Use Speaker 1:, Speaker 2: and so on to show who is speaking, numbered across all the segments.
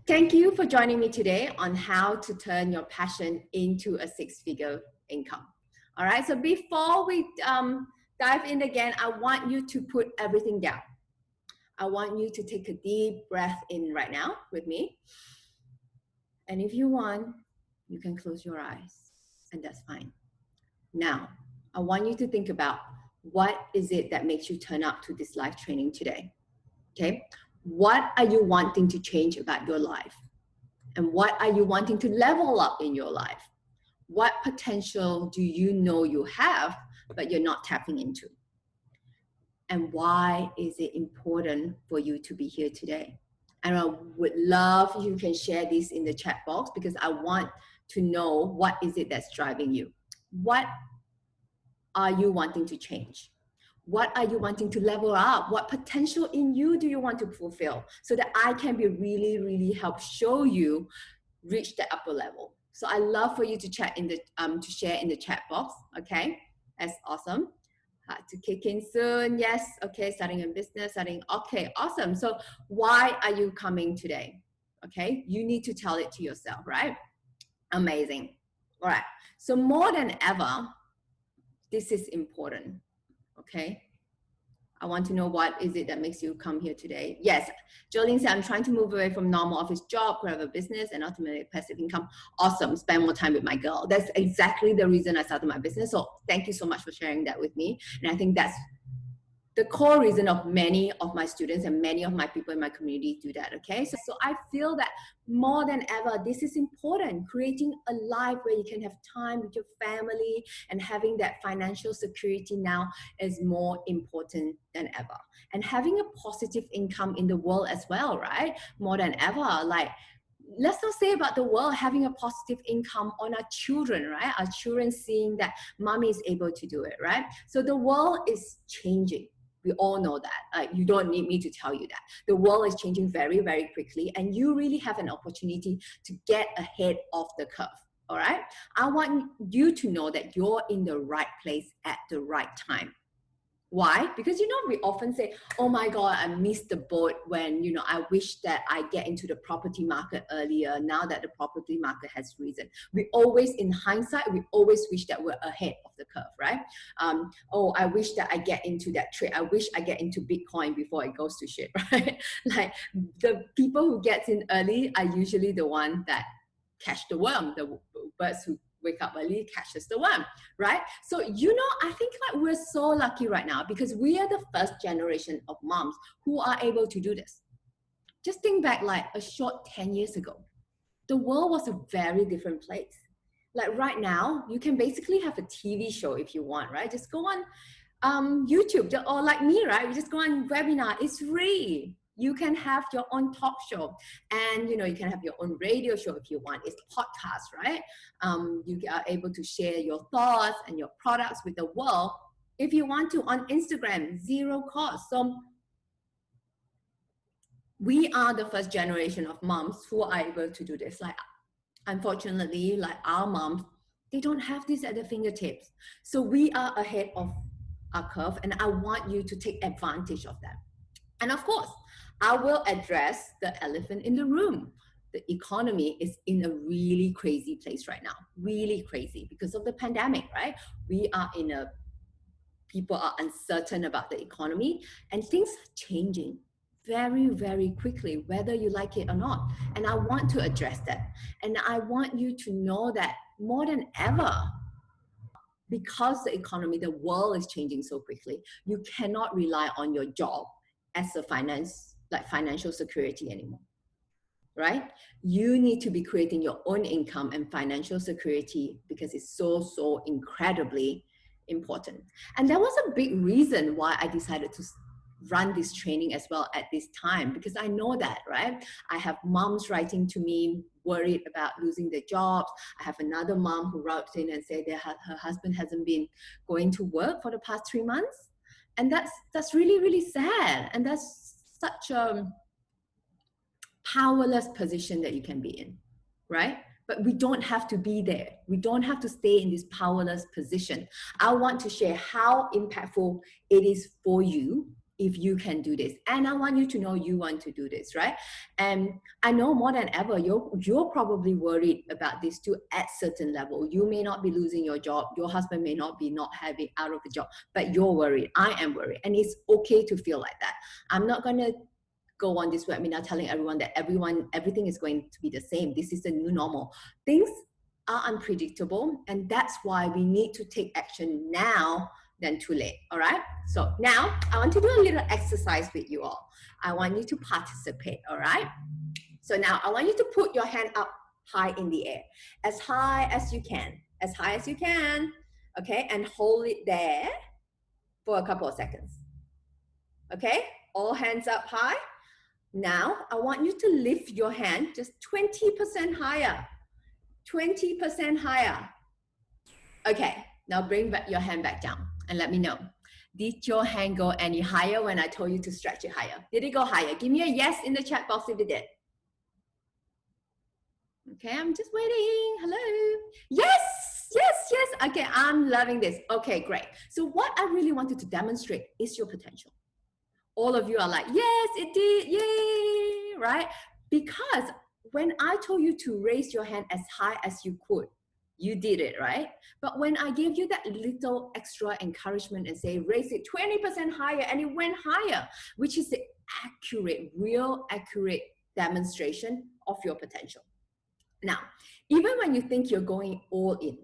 Speaker 1: Thank you for joining me today on how to turn your passion into a six-figure income. All right, so before we dive in again, I want you to put everything down. I want you to take a deep breath in right now with me. And if you want, you can close your eyes, and that's fine. Now, I want you to think about what is it that makes you turn up to this live training today, okay? What are you wanting to change about your life? And what are you wanting to level up in your life? What potential do you know you have, but you're not tapping into? And why is it important for you to be here today? And I would love if you can share this in the chat box, because I want to know what is it that's driving you. What are you wanting to change? What are you wanting to level up? What potential in you do you want to fulfill so that I can be really help show you reach the upper level? So I love for you to chat in the to share in the chat box. Okay, that's awesome. To kick in soon. Yes. Okay, starting a business, okay, awesome. So why are you coming today? Okay, you need to tell it to yourself, right? Amazing. All right, so more than ever, this is important. Okay, I want to know what is it that makes you come here today. Yes, Jolene said, I'm trying to move away from normal office job, have a business, and ultimately passive income. Awesome, spend more time with my girl. That's exactly the reason I started my business. So thank you so much for sharing that with me. And I think that's the core reason of many of my students and many of my people in my community do that, okay? So I feel that more than ever, this is important. Creating a life where you can have time with your family and having that financial security now is more important than ever. And having a positive income in the world as well, right? More than ever, like, let's not say about the world having a positive income on our children, right? Our children seeing that mommy is able to do it, right? So the world is changing. We all know that. You don't need me to tell you that. The world is changing very quickly, and you really have an opportunity to get ahead of the curve, all right? I want you to know that you're in the right place at the right time. Why? Because, we often say, oh my God, I missed the boat when, I wish that I get into the property market earlier, now that the property market has risen. We always, in hindsight, we always wish that we're ahead of the curve, right? Oh, I wish that I get into that trade. I wish I get into Bitcoin before it goes to shit, right? Like, the people who get in early are usually the one that catch the worm, the birds who wake up early catches the worm, right? So, I think like we're so lucky right now because we are the first generation of moms who are able to do this. Just think back like a short 10 years ago. The world was a very different place. Like right now, you can basically have a TV show if you want, right? Just go on YouTube, or like me, right? You just go on webinar, it's free. You can have your own talk show, and you can have your own radio show if you want. It's podcast, right? You are able to share your thoughts and your products with the world if you want to on Instagram, zero cost. So we are the first generation of moms who are able to do this. Like, unfortunately, like our moms, they don't have this at their fingertips. So we are ahead of our curve, and I want you to take advantage of that. And of course, I will address the elephant in the room. The economy is in a really crazy place right now. Really crazy because of the pandemic, right? People are uncertain about the economy, and things are changing very quickly, whether you like it or not. And I want to address that. And I want you to know that more than ever, because the economy, the world is changing so quickly, you cannot rely on your job as a financial security anymore, right? You need to be creating your own income and financial security because it's so incredibly important. And that was a big reason why I decided to run this training as well at this time, because I know that, right? I have moms writing to me worried about losing their jobs. I have another mom who wrote in and said that her husband hasn't been going to work for the past 3 months. And that's really sad. And that's such a powerless position that you can be in, right? But we don't have to be there. We don't have to stay in this powerless position. I want to share how impactful it is for you if you can do this. And I want you to know you want to do this, right? And I know more than ever, you're probably worried about this too at certain level. You may not be losing your job. Your husband may not be not having out of a job, but you're worried. I am worried. And it's okay to feel like that. I'm not going to go on this webinar telling everyone that everything is going to be the same. This is the new normal. Things are unpredictable, and that's why we need to take action now than too late. All right, so now I want to do a little exercise with you all. I want you to participate. All right, so now I want you to put your hand up high in the air, as high as you can, as high as you can. Okay, and hold it there for a couple of seconds. Okay, all hands up high. Now I want you to lift your hand just 20% higher. 20% higher. Okay, now bring back your hand back down and let me know. Did your hand go any higher when I told you to stretch it higher? Did it go higher? Give me a yes in the chat box if it did. Okay, I'm just waiting. Hello. Yes, yes, yes. Okay, I'm loving this. Okay, great. So what I really wanted to demonstrate is your potential. All of you are like, yes, it did. Yay, right? Because when I told you to raise your hand as high as you could, you did it, right? But when I gave you that little extra encouragement and say, raise it 20% higher, and it went higher, which is the accurate, real accurate demonstration of your potential. Now, even when you think you're going all in,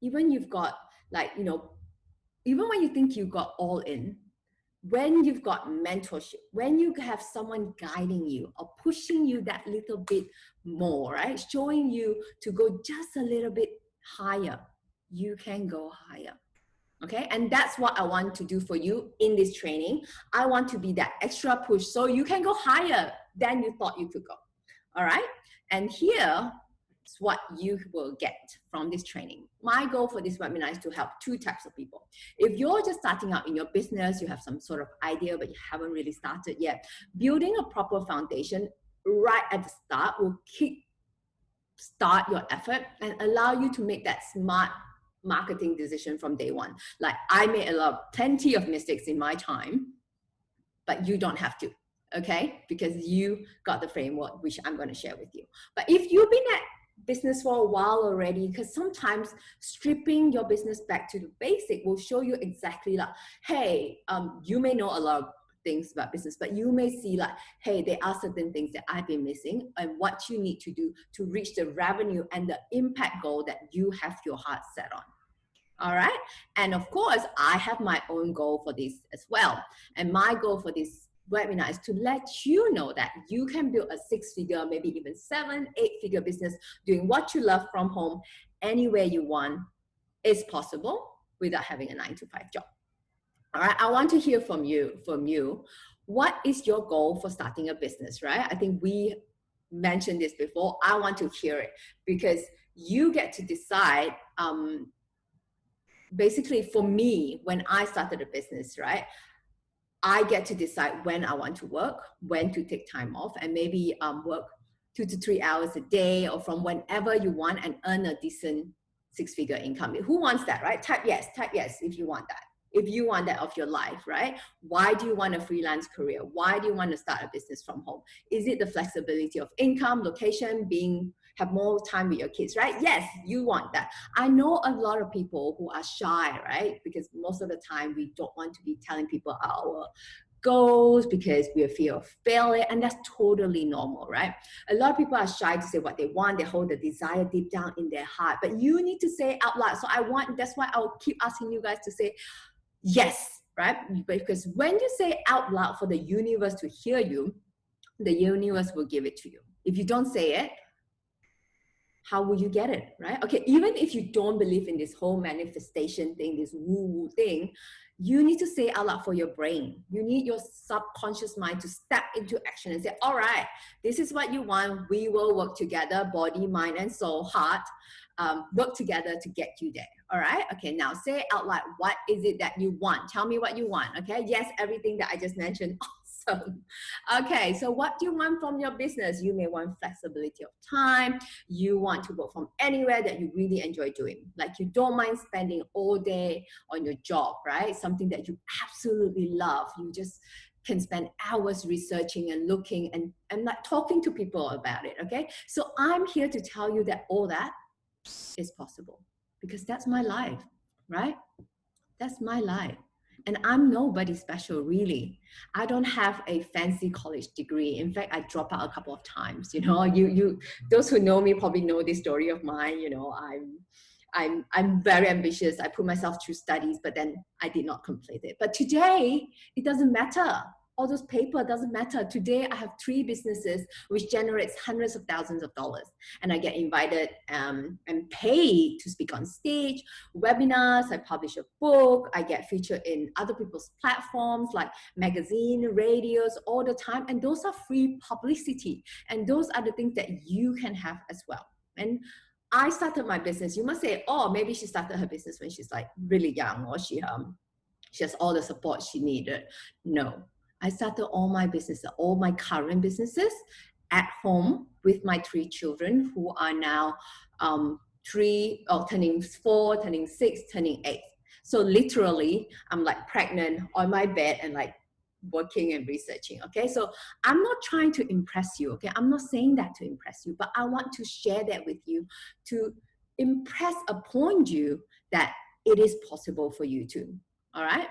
Speaker 1: even you've got like, even when you think you got all in, when you've got mentorship, when you have someone guiding you or pushing you that little bit more, right? Showing you to go just a little bit higher, you can go higher. Okay, and that's what I want to do for you in this training. I want to be that extra push so you can go higher than you thought you could go. All right, and here is what you will get from this training. My goal for this webinar is to help two types of people. If you're just starting out in your business, you have some sort of idea, but you haven't really started yet, building a proper foundation right at the start will start your effort and allow you to make that smart marketing decision from day one. Like I made plenty of mistakes in my time, but you don't have to, okay? Because you got the framework, which I'm going to share with you. But if you've been at business for a while already, because sometimes stripping your business back to the basic will show you exactly like, hey, you may know a lot of things about business, but you may see like, hey, there are certain things that I've been missing and what you need to do to reach the revenue and the impact goal that you have your heart set on. All right. And of course, I have my own goal for this as well. And my goal for this webinar is to let you know that you can build a 6-figure, maybe even 7, 8-figure business doing what you love from home anywhere you want is possible without having a 9-to-5 job. All right, I want to hear from you. What is your goal for starting a business, right? I think we mentioned this before. I want to hear it because you get to decide. Basically, for me, when I started a business, right, I get to decide when I want to work, when to take time off, and maybe work 2 to 3 hours a day or from whenever you want and earn a decent 6-figure income. Who wants that, right? Type yes if you want that. If you want that of your life, right? Why do you want a freelance career? Why do you want to start a business from home? Is it the flexibility of income, location, have more time with your kids, right? Yes, you want that. I know a lot of people who are shy, right? Because most of the time we don't want to be telling people our goals because we fear of failure, and that's totally normal, right? A lot of people are shy to say what they want. They hold the desire deep down in their heart, but you need to say it out loud. So that's why I'll keep asking you guys to say yes, right? Because when you say out loud for the universe to hear you, the universe will give it to you. If you don't say it, how will you get it, right? Okay, even if you don't believe in this whole manifestation thing, this woo-woo thing, you need to say out loud for your brain. You need your subconscious mind to step into action and say, all right, this is what you want. We will work together, body, mind, and soul, heart, work together to get you there. All right. Okay. Now say out loud, what is it that you want? Tell me what you want. Okay. Yes, everything that I just mentioned. Awesome. Okay. So what do you want from your business? You may want flexibility of time. You want to work from anywhere that you really enjoy doing. Like you don't mind spending all day on your job, right? Something that you absolutely love. You just can spend hours researching and looking and like talking to people about it, okay? So I'm here to tell you that all that is possible because that's my life, right? That's my life. And I'm nobody special, really. I don't have a fancy college degree. In fact, I dropped out a couple of times. You know, those who know me probably know this story of mine. You know, I'm very ambitious. I put myself through studies, but then I did not complete it. But today, it doesn't matter. All those paper doesn't matter. Today, I have 3 businesses, which generates hundreds of thousands of dollars. And I get invited and paid to speak on stage, webinars, I publish a book, I get featured in other people's platforms like magazine, radios all the time. And those are free publicity. And those are the things that you can have as well. And I started my business. You must say, oh, maybe she started her business when she's like really young, or she has all the support she needed. No, I started all my businesses, all my current businesses at home with my 3 children who are now turning 4, turning 6, turning 8. So literally, I'm like pregnant on my bed and like working and researching, okay? So I'm not trying to impress you, okay? I'm not saying that to impress you, but I want to share that with you to impress upon you that it is possible for you too, all right?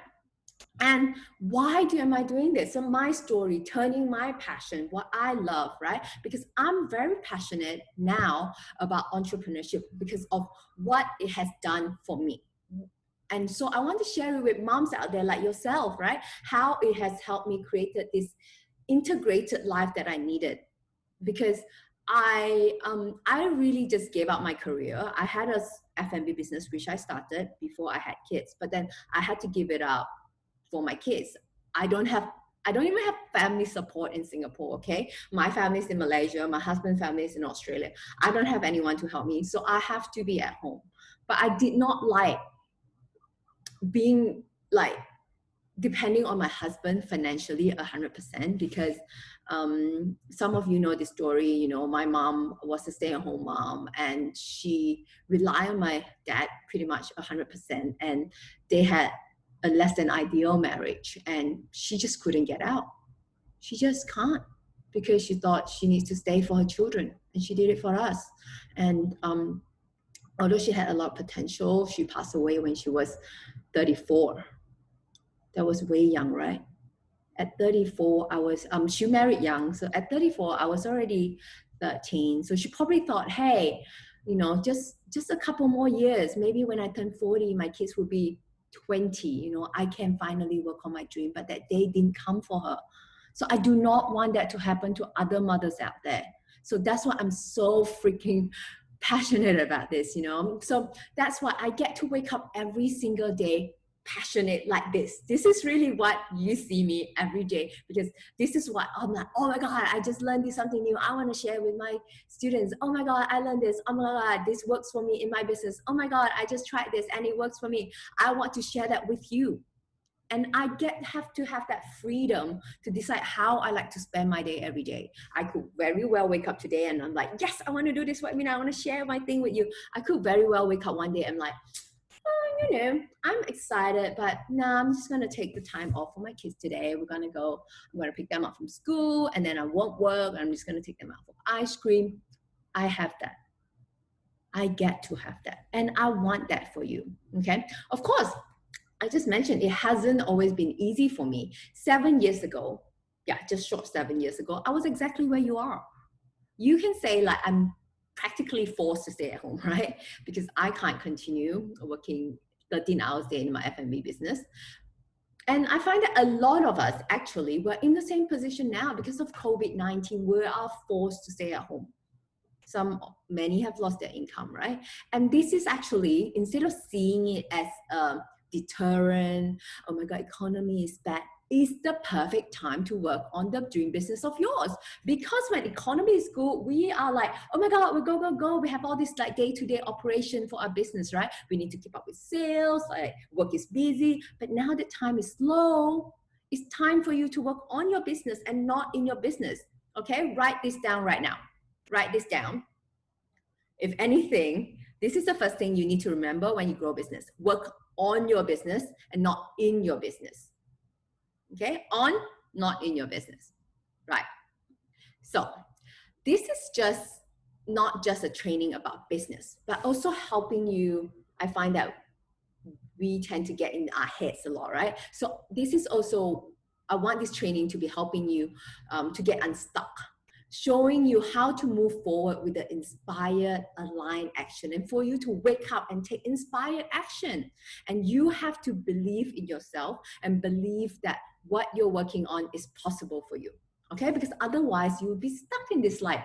Speaker 1: And why am I doing this? So my story, turning my passion, what I love, right? Because I'm very passionate now about entrepreneurship because of what it has done for me. And so I want to share it with moms out there like yourself, right? How it has helped me create this integrated life that I needed. Because I really just gave up my career. I had a F&B business, which I started before I had kids, but then I had to give it up for my kids. I don't even have family support in Singapore, okay? My family's in Malaysia, my husband's family is in Australia. I don't have anyone to help me, so I have to be at home. But I did not like being like depending on my husband financially 100% because some of you know the story. You know, my mom was a stay-at-home mom and she relied on my dad pretty much 100%, and they had a less than ideal marriage and she just couldn't get out. She just can't because she thought she needs to stay for her children, and she did it for us. And although she had a lot of potential, she passed away when she was 34. That was way young, right? At 34, I was, she married young. So at 34, I was already 13. So she probably thought, hey, you know, just a couple more years, maybe when I turn 40, my kids will be 20, you know, I can finally work on my dream. But that day didn't come for her. So I do not want that to happen to other mothers out there. So that's why I'm so freaking passionate about this, you know. So that's why I get to wake up every single day passionate like this. This is really what you see me every day, because this is what I'm like, oh my God, I just learned this something new. I want to share with my students. Oh my God, I learned this. Oh my God, this works for me in my business. Oh my God, I just tried this and it works for me. I want to share that with you. And I have to have that freedom to decide how I like to spend my day every day. I could very well wake up today and I'm like, yes, I want to do this. I mean, I want to share my thing with you. I could very well wake up one day and I'm like, you know, I'm excited, but nah, I'm just going to take the time off for my kids today. I'm going to pick them up from school and then I won't work. I'm just going to take them out for ice cream. I have that. I get to have that. And I want that for you. Okay. Of course, I just mentioned it hasn't always been easy for me. 7 years ago, just short 7 years ago, I was exactly where you are. You can say like I'm practically forced to stay at home, right? Because I can't continue working 13 hours a day in my F&B business. And I find that a lot of us actually were in the same position now because of COVID-19. We are forced to stay at home. Many have lost their income, right? And this is actually, instead of seeing it as a deterrent, oh my God, economy is bad, is the perfect time to work on the dream business of yours. Because when economy is good, we are like, oh my God, we go. We have all this like day-to-day operation for our business, right? We need to keep up with sales, like work is busy. But now that time is slow, it's time for you to work on your business and not in your business. Okay, write this down right now. Write this down. If anything, this is the first thing you need to remember when you grow business. Work on your business and not in your business. Okay, on not in your business, right? So this is just not just a training about business, but also helping you. I find that we tend to get in our heads a lot, right? So this is also, I want this training to be helping you to get unstuck, showing you how to move forward with the inspired, aligned action, and for you to wake up and take inspired action. And you have to believe in yourself and believe that what you're working on is possible for you, okay? Because otherwise you'll be stuck in this like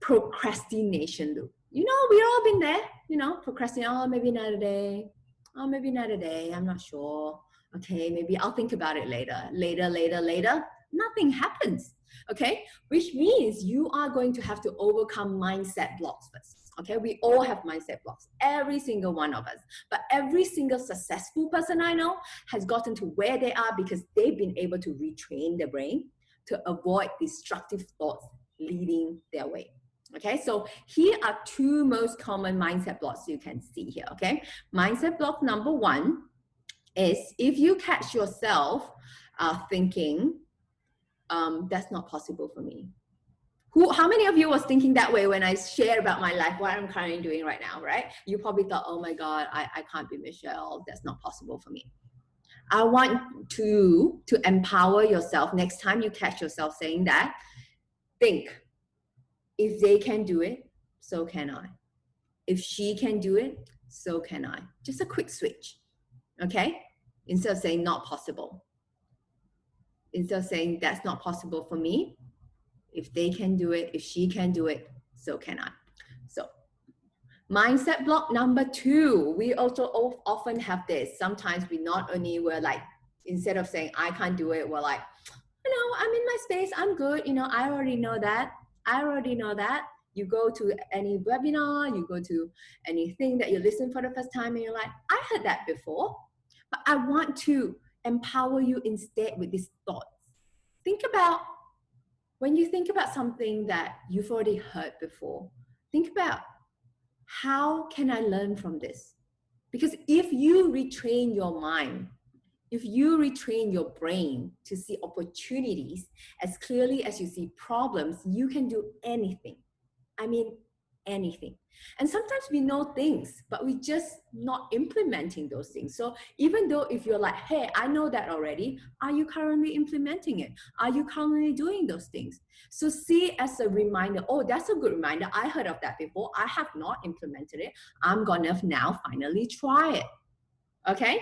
Speaker 1: procrastination loop. You know, we've all been there, you know, procrastinating, oh, maybe another day. Oh, maybe another day, I'm not sure. Okay, maybe I'll think about it later. Nothing happens, okay? Which means you are going to have to overcome mindset blocks first, okay? We all have mindset blocks, every single one of us. But every single successful person I know has gotten to where they are because they've been able to retrain their brain to avoid destructive thoughts leading their way. Okay, so here are two most common mindset blocks you can see here, okay? Mindset block number one is if you catch yourself thinking, that's not possible for me. How many of you was thinking that way when I shared about my life, what I'm currently doing right now, right? You probably thought, oh my God, I can't be Michelle. That's not possible for me. I want to empower yourself. Next time you catch yourself saying that, think, if they can do it, so can I. If she can do it, so can I. Just a quick switch, okay? Instead of saying not possible. Instead of saying that's not possible for me, if they can do it, if she can do it, so can I. So mindset block number two, we also often have this. Sometimes we're like, instead of saying I can't do it, we're like, you know, I'm in my space, I'm good, you know, I already know that. You go to any webinar, you go to anything that you listen for the first time and you're like, I heard that before, but I want to empower you instead with these thoughts. Think about, when you think about something that you've already heard before, think about, how can I learn from this? Because if you retrain your mind, if you retrain your brain to see opportunities as clearly as you see problems, you can do anything. I mean, anything. And sometimes we know things, but we just not implementing those things. So even though if you're like, hey, I know that already, are you currently implementing it? Are you currently doing those things? So see as a reminder, oh, that's a good reminder. I heard of that before. I have not implemented it. I'm gonna now finally try it. Okay?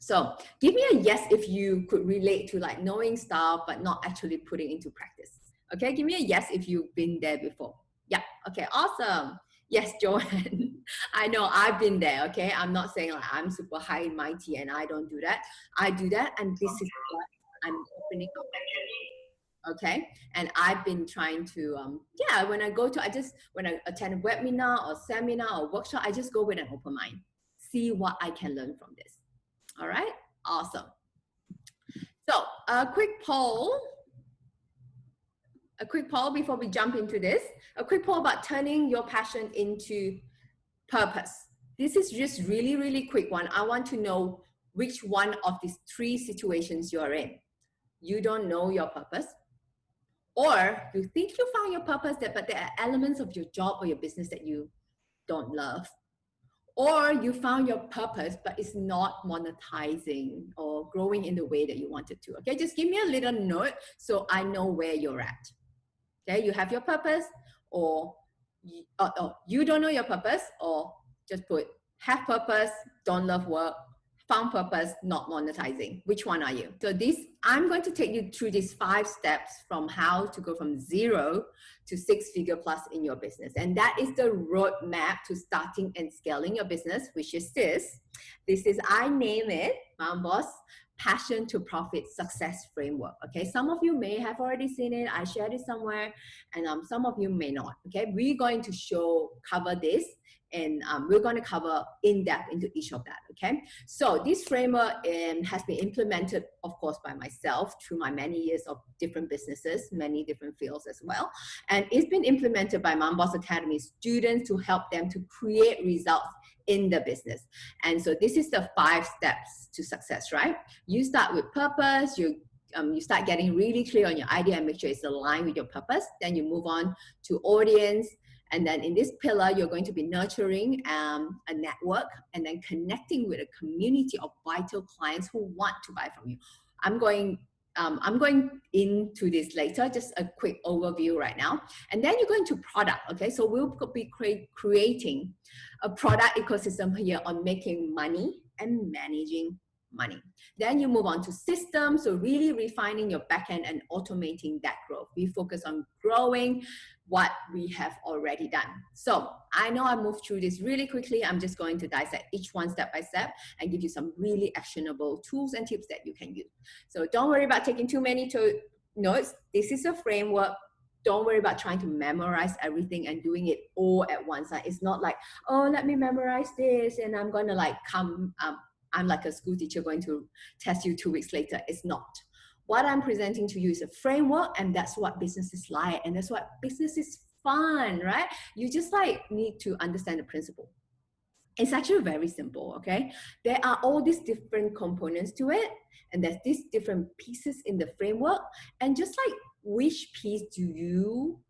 Speaker 1: So give me a yes if you could relate to like knowing stuff, but not actually putting into practice. Okay, give me a yes if you've been there before. Yeah, okay, awesome. Yes, Joanne. I know I've been there, okay? I'm not saying like I'm super high and mighty and I don't do that. I do that, and this is what I'm opening up. Okay, and I've been trying to, when I attend a webinar or seminar or workshop, I just go with an open mind. See what I can learn from this. All right, awesome. So a quick poll before we jump into this. A quick poll about turning your passion into purpose. This is just really, really quick one. I want to know which one of these three situations you're in. You don't know your purpose, or you think you found your purpose, but there are elements of your job or your business that you don't love. Or you found your purpose, but it's not monetizing or growing in the way that you want it to. Okay, just give me a little note so I know where you're at. Okay, you have your purpose, or you don't know your purpose, or just put have purpose, don't love work, found purpose, not monetizing. Which one are you? So I'm going to take you through these 5 steps from how to go from 0 to 6-figure plus in your business. And that is the roadmap to starting and scaling your business, which is this. This is, I name it, MomBoss Passion to Profit Success Framework. Okay, some of you may have already seen it. I shared it somewhere, and some of you may not. Okay, we're going to cover this, and we're going to cover in depth into each of that. Okay, so this framework has been implemented, of course, by myself through my many years of different businesses, many different fields as well, and it's been implemented by MomBoss Academy students to help them to create results in the business. And so this is the 5 steps to success, right? You start with purpose, you you start getting really clear on your idea and make sure it's aligned with your purpose. Then you move on to audience. And then in this pillar, you're going to be nurturing a network and then connecting with a community of vital clients who want to buy from you. I'm going into this later, just a quick overview right now. And then you go into product, okay? So we'll be creating a product ecosystem here on making money and managing money. Then you move on to systems, so really refining your backend and automating that growth. We focus on growing what we have already done. So I know I moved through this really quickly. I'm just going to dissect each one step by step and give you some really actionable tools and tips that you can use. So don't worry about taking too many notes. This is a framework. Don't worry about trying to memorize everything and doing it all at once. It's not like, oh, let me memorize this and I'm going to like I'm like a school teacher going to test you 2 weeks later. It's not. What I'm presenting to you is a framework, and that's what business is like, and that's what business is fun, right? You just like need to understand the principle. It's actually very simple, okay? There are all these different components to it, and there's these different pieces in the framework, and just like which piece do you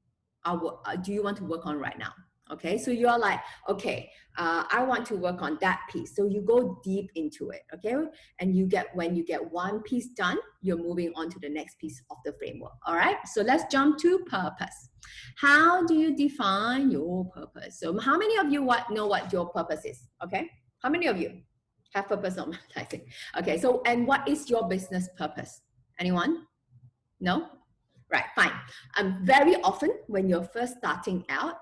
Speaker 1: want to work on right now? Okay, so you're like, okay, I want to work on that piece. So you go deep into it, okay? And when you get one piece done, you're moving on to the next piece of the framework, all right? So let's jump to purpose. How do you define your purpose? So how many of you know what your purpose is, okay? How many of you have purpose on monetizing? Okay, so, and what is your business purpose? Anyone? No? Right, fine. Very often when you're first starting out,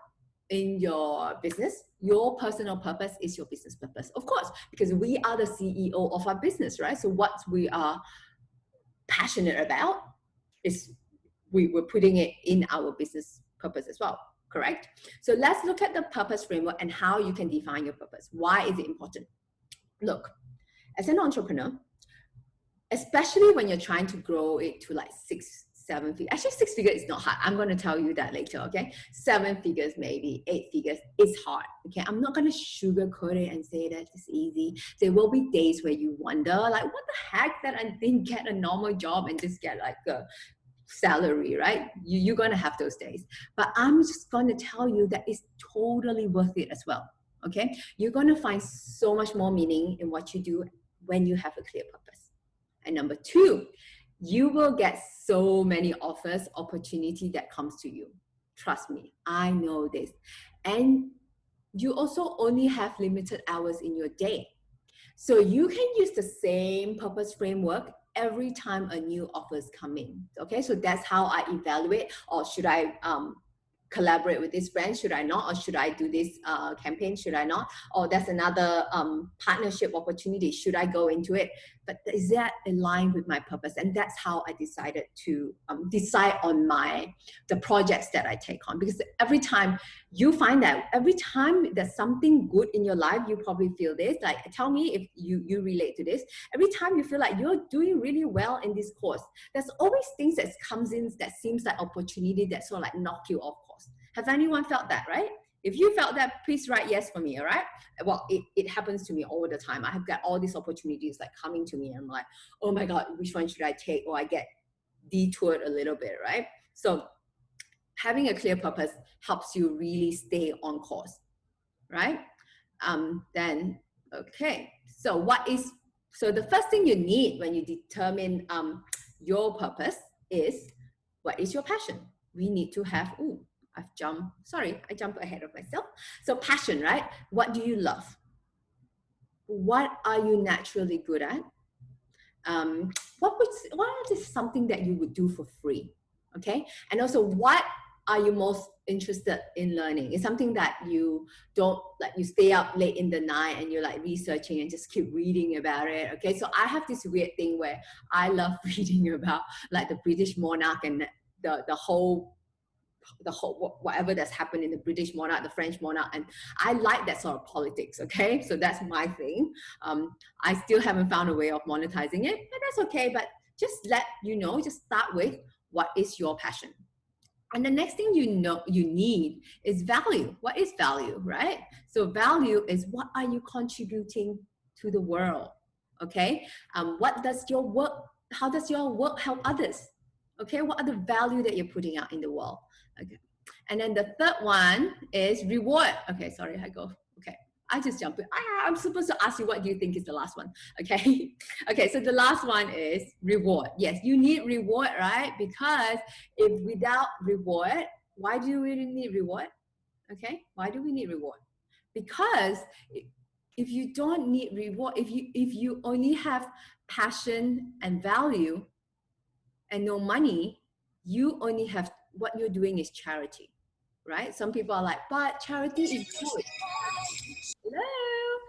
Speaker 1: in your business, your personal purpose is your business purpose. Of course, because we are the CEO of our business, right? So what we are passionate about is we're putting it in our business purpose as well, correct? So let's look at the purpose framework and how you can define your purpose. Why is it important? Look, as an entrepreneur, especially when you're trying to grow it to like 6-7 figures. Actually, 6 figures is not hard. I'm going to tell you that later, okay? 7 figures, maybe 8 figures is hard, okay? I'm not going to sugarcoat it and say that it's easy. There will be days where you wonder, like, what the heck that I didn't get a normal job and just get like a salary, right? You're going to have those days. But I'm just going to tell you that it's totally worth it as well, okay? You're going to find so much more meaning in what you do when you have a clear purpose. And number 2, you will get so many offers, opportunity that comes to you. Trust me, I know this. And you also only have limited hours in your day. So you can use the same purpose framework every time a new offers come in. Okay, so that's how I evaluate, or should I collaborate with this brand? Should I not? Or should I do this campaign? Should I not? Or that's another partnership opportunity. Should I go into it? But is that aligned with my purpose? And that's how I decided to decide on the projects that I take on. Because every time you find that, every time there's something good in your life, you probably feel this. Like, tell me if you relate to this. Every time you feel like you're doing really well in this course, there's always things that comes in that seems like opportunity that sort of like knock you off course. Has anyone felt that, right? If you felt that, please write yes for me, all right? Well, it happens to me all the time. I have got all these opportunities like coming to me and I'm like, oh my God, which one should I take? Or I get detoured a little bit, right? So having a clear purpose helps you really stay on course, right? Then, okay. So the first thing you need when you determine your purpose is, what is your passion? We need to have, I jumped ahead of myself. So passion, right? What do you love? What are you naturally good at? What is something that you would do for free? Okay. And also, what are you most interested in learning? It's something that you don't, like, you stay up late in the night and you're like researching and just keep reading about it. Okay. So I have this weird thing where I love reading about like the British monarch and the whole whatever that's happened in the British monarch, the French monarch, and I like that sort of politics, okay? So that's my thing. I still haven't found a way of monetizing it, but that's okay. But just let you know, just start with, what is your passion? And the next thing you need is value. What is value, right? So value is, what are you contributing to the world, okay? What does your work how does your work help others? Okay, what are the value that you're putting out in the world? Okay, and then the third one is reward. Okay, sorry, I go. Okay, I just jump in. I'm supposed to ask you what do you think is the last one. Okay, okay, so the last one is reward. Yes, you need reward, right? Because if without reward, why do you really need reward? Okay, why do we need reward? Because if you don't need reward, if you only have passion and value and no money, you only have, what you're doing is charity, right? Some people are like, but charity is good. Hello,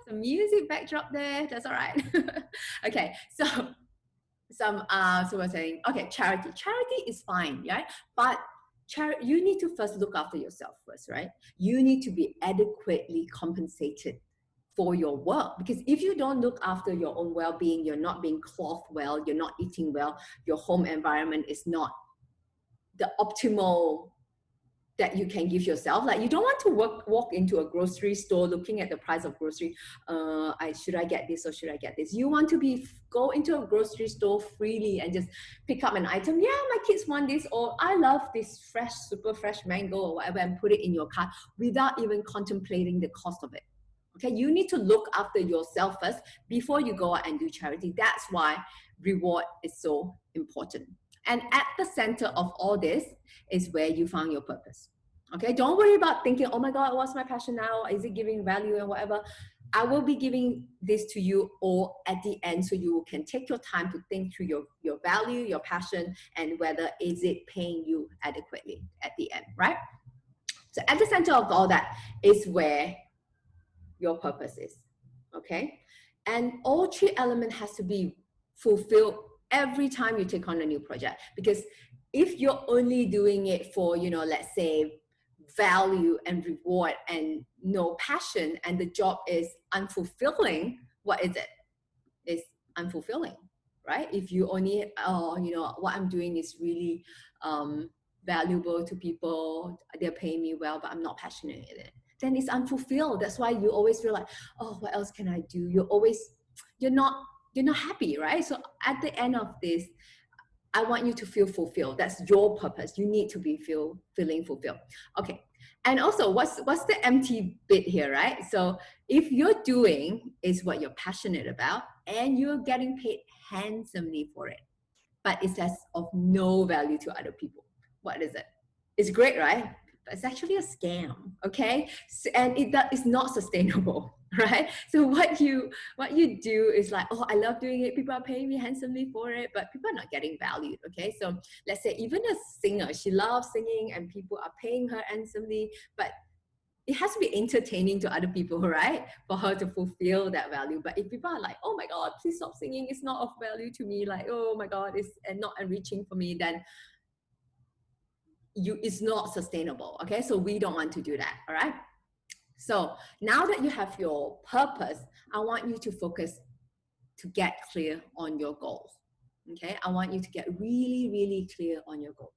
Speaker 1: some music backdrop there. That's all right. Okay, so so we're saying, okay, charity is fine, right? But you need to first look after yourself first, right? You need to be adequately compensated for your work, because if you don't look after your own well-being, you're not being clothed well, you're not eating well, your home environment is not the optimal that you can give yourself. Like, you don't want to walk into a grocery store looking at the price of grocery. Should I get this or should I get this? You want to go into a grocery store freely and just pick up an item. Yeah, my kids want this, or I love this super fresh mango or whatever, and put it in your cart without even contemplating the cost of it. Okay, you need to look after yourself first before you go out and do charity. That's why reward is so important. And at the center of all this is where you found your purpose. Okay, don't worry about thinking, oh my God, what's my passion now? Is it giving value and whatever? I will be giving this to you all at the end, so you can take your time to think through your value, your passion, and whether is it paying you adequately at the end, right? So at the center of all that is where your purpose is, okay? And all three elements has to be fulfilled every time you take on a new project. Because if you're only doing it for, let's say, value and reward and no passion, and the job is unfulfilling, what is it? It's unfulfilling, right? If you only, what I'm doing is really valuable to people, they're paying me well, but I'm not passionate in it, then it's unfulfilled. That's why you always feel like, oh, what else can I do? You're not happy, right? So at the end of this, I want you to feel fulfilled. That's your purpose. You need to be feeling fulfilled. Okay. And also, what's the empty bit here, right? So if you're doing is what you're passionate about and you're getting paid handsomely for it, but it says of no value to other people, what is it? It's great, right? But it's actually a scam, okay? And it's not sustainable, right? So what you do is like, oh, I love doing it. People are paying me handsomely for it, but people are not getting valued, okay? So let's say even a singer, she loves singing and people are paying her handsomely, but it has to be entertaining to other people, right? For her to fulfill that value. But if people are like, oh my God, please stop singing, it's not of value to me, like, oh my God, it's not enriching for me, then it's not sustainable, okay? So we don't want to do that, all right? So now that you have your purpose, I want you to focus to get clear on your goals, okay? I want you to get really, really clear on your goal.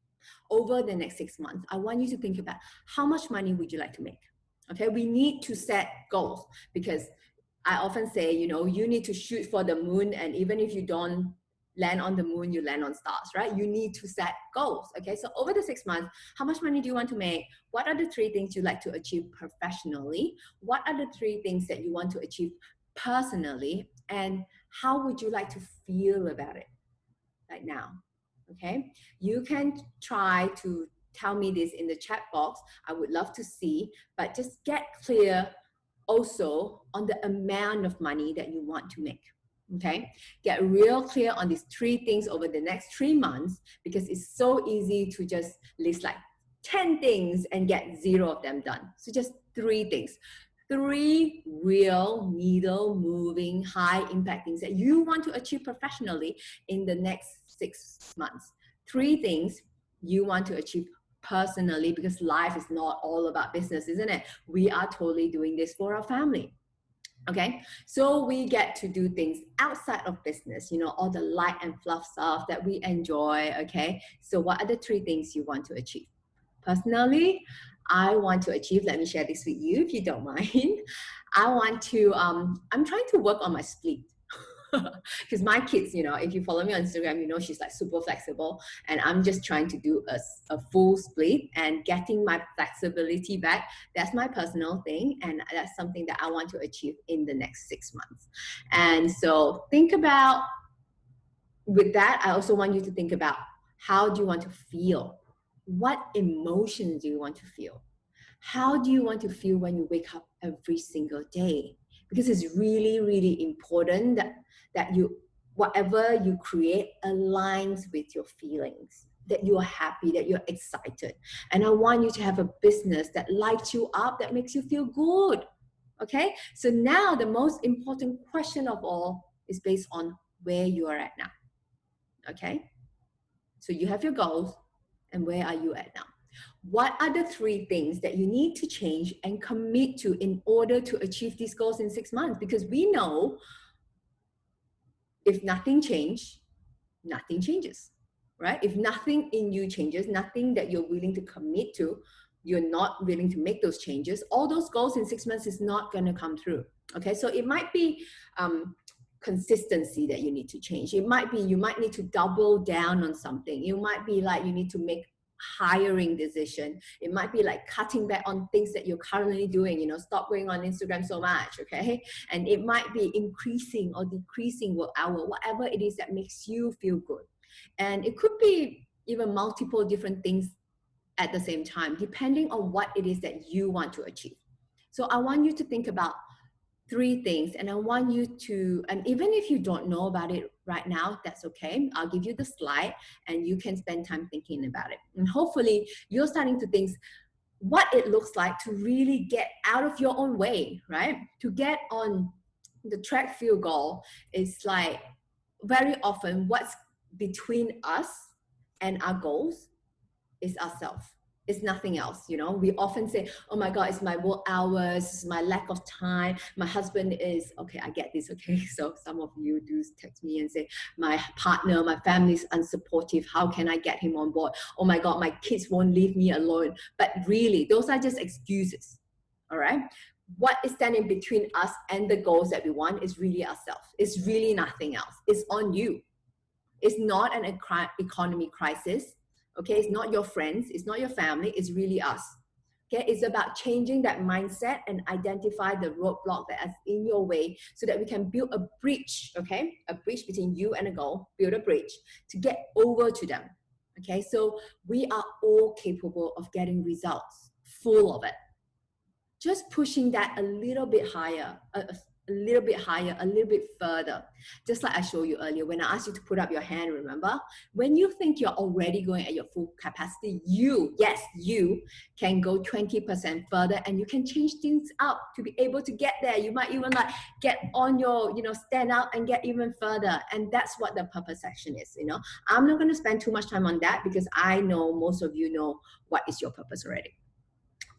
Speaker 1: Over the next 6 months, I want you to think about how much money would you like to make, okay? We need to set goals, because I often say, you need to shoot for the moon, and even if you don't land on the moon, you land on stars, right? You need to set goals, okay? So over the 6 months, how much money do you want to make? What are the 3 things you like to achieve professionally? What are the 3 things that you want to achieve personally? And how would you like to feel about it right now, okay? You can try to tell me this in the chat box. I would love to see, but just get clear also on the amount of money that you want to make. Okay, get real clear on these 3 things over the next 3 months, because it's so easy to just list like 10 things and get 0 of them done. So just 3 things, 3 real needle moving high impact things that you want to achieve professionally in the next 6 months. 3 things you want to achieve personally, because life is not all about business, isn't it? We are totally doing this for our family. Okay, so we get to do things outside of business, all the light and fluff stuff that we enjoy, okay? So what are the 3 things you want to achieve? Personally, I want to achieve, let me share this with you if you don't mind. I want to, I'm trying to work on my split. Because my kids, you know, if you follow me on Instagram, you know, she's like super flexible, and I'm just trying to do a full split and getting my flexibility back. That's my personal thing, and that's something that I want to achieve in the next 6 months. And so think about, with that, I also want you to think about, how do you want to feel? What emotions do you want to feel? How do you want to feel when you wake up every single day? Because it's really, really important that you, whatever you create aligns with your feelings, that you're happy, that you're excited. And I want you to have a business that lights you up, that makes you feel good. Okay? So now the most important question of all is based on where you are at now. Okay? So you have your goals, and where are you at now? What are the 3 things that you need to change and commit to in order to achieve these goals in 6 months? Because we know if nothing changes, nothing changes, right? If nothing in you changes, nothing that you're willing to commit to, you're not willing to make those changes, all those goals in 6 months is not going to come through. Okay, so it might be consistency that you need to change. It might be you might need to double down on something. It might be like you need to make hiring decision. It might be like cutting back on things that you're currently doing, you know, stop going on Instagram so much, okay? And it might be increasing or decreasing work hour, whatever it is that makes you feel good. And it could be even multiple different things at the same time, depending on what it is that you want to achieve. So I want you to think about 3 things, and I want you to, and even if you don't know about it right now, that's okay. I'll give you the slide and you can spend time thinking about it. And hopefully you're starting to think what it looks like to really get out of your own way, right? To get on the track field goal is like, very often what's between us and our goals is ourselves. It's nothing else, you know. We often say, oh my God, it's my work hours, it's my lack of time. My husband is, okay, I get this, okay. So some of you do text me and say, my partner, my family is unsupportive. How can I get him on board? Oh my God, my kids won't leave me alone. But really, those are just excuses, all right? What is standing between us and the goals that we want is really ourselves. It's really nothing else. It's on you. It's not an economy crisis. Okay, it's not your friends, it's not your family, it's really us. Okay, it's about changing that mindset and identify the roadblock that is in your way so that we can build a bridge, okay? A bridge between you and a goal, build a bridge to get over to them. Okay, so we are all capable of getting results, full of it. Just pushing that a little bit higher, a little bit higher, a little bit further. Just like I showed you earlier, when I asked you to put up your hand, remember? When you think you're already going at your full capacity, you can go 20% further, and you can change things up to be able to get there. You might even like get on your, stand out and get even further. And that's what the purpose section is, I'm not going to spend too much time on that because I know most of you know what is your purpose already.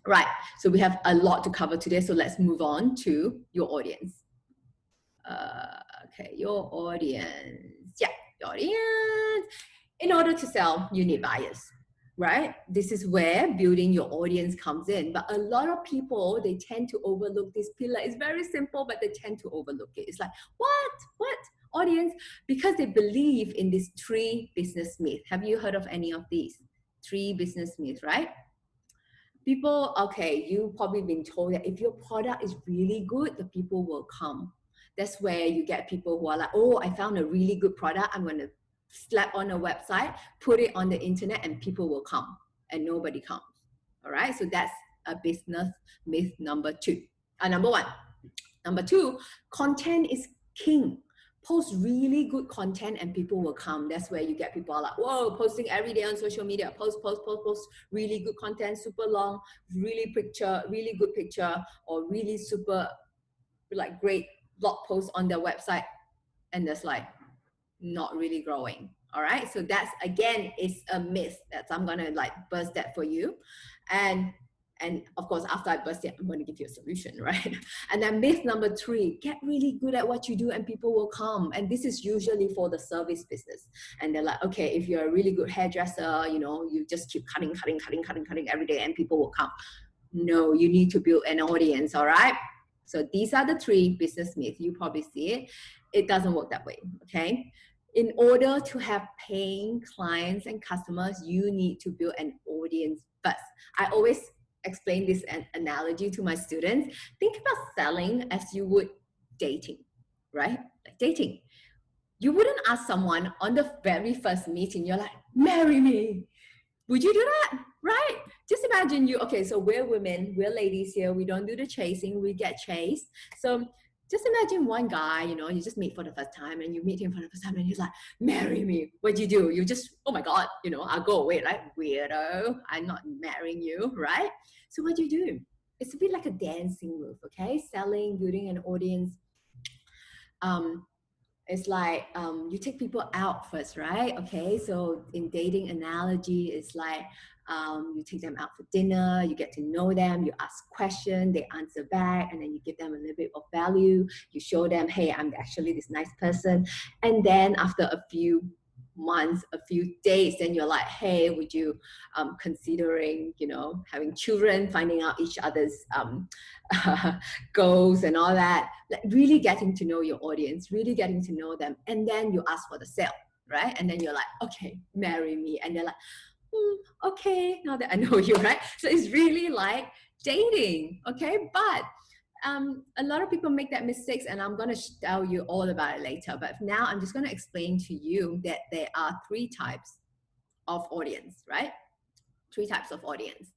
Speaker 1: Right, so we have a lot to cover today, so let's move on to your audience. Okay, your audience. Yeah, your audience. In order to sell, you need buyers, right? This is where building your audience comes in. But a lot of people, they tend to overlook this pillar. It's very simple, but they tend to overlook it. It's like, what? Audience? Because they believe in these 3 business myths. Have you heard of any of these? 3 business myths, right? People, okay, you've probably been told that if your product is really good, the people will come. That's where you get people who are like, oh, I found a really good product. I'm going to slap on a website, put it on the internet, and people will come. And nobody comes. All right. So that's a business myth number 2. Number 1. Number 2, content is king. Post really good content and people will come. That's where you get people like, whoa, posting every day on social media. Post really good content, super long, really good picture, or really super like great blog post on their website. And that's like not really growing. All right. So that's, again, is a myth that I'm going to like burst that for you. And of course, after I burst it, I'm going to give you a solution, right? And then myth number 3, get really good at what you do and people will come. And this is usually for the service business. And they're like, okay, if you're a really good hairdresser, you just keep cutting every day and people will come. No, you need to build an audience, all right? So these are the 3 business myths. You probably see it. it doesn't work that way, okay? In order to have paying clients and customers, you need to build an audience first. I always explain this analogy to my students. Think about selling as you would dating, right? Like dating. You wouldn't ask someone on the very first meeting, you're like, marry me. Would you do that? Right? Just imagine you, okay, so we're women, we're ladies here, we don't do the chasing, we get chased. So just imagine one guy, you know, you just meet for the first time and you meet him for the first time and he's like, marry me. What do you do? You just, oh my God, you know, I'll go away, right? Weirdo, I'm not marrying you, right? So what do you do? It's a bit like a dancing move, okay? Selling, building an audience. It's like you take people out first, right? Okay, so in dating analogy, it's like you take them out for dinner, you get to know them, you ask questions, they answer back, and then you give them a little bit of value. You show them, hey, I'm actually this nice person. And then after a few months, a few days, then you're like, hey, would you considering, you know, having children, finding out each other's goals and all that, like really getting to know your audience, really getting to know them, and then you ask for the sale, right? And then you're like, okay, marry me, and they're like, okay, now that I know you, right? So it's really like dating, okay? But a lot of people make that mistakes, and I'm going to tell you all about it later. But now I'm just going to explain to you that there are 3 types of audience, right? 3 types of audience.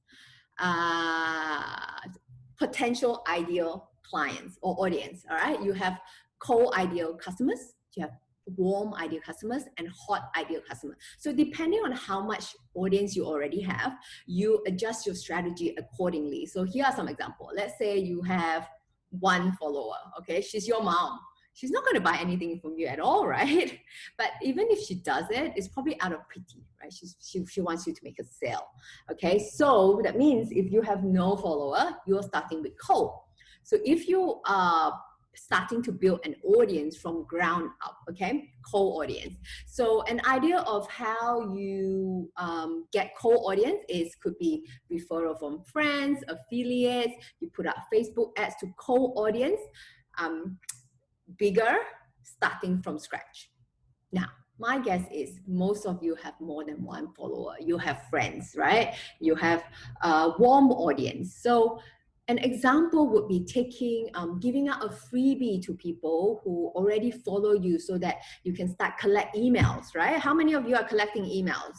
Speaker 1: Potential ideal clients or audience, all right? You have cold ideal customers, you have warm ideal customers, and hot ideal customers. So depending on how much audience you already have, you adjust your strategy accordingly. So here are some examples. Let's say you have 1 follower, okay? She's your mom. She's not going to buy anything from you at all, right? But even if she does it, it's probably out of pity, right? She wants you to make a sale, okay? So that means if you have no follower, you're starting with cold. So if you are starting to build an audience from ground up, okay? Cold audience. So an idea of how you get cold audience could be referral from friends, affiliates, you put out Facebook ads to cold audience, bigger, starting from scratch. Now, my guess is most of you have more than 1 follower. You have friends, right? You have a warm audience. So an example would be giving out a freebie to people who already follow you so that you can start collect emails, right? How many of you are collecting emails?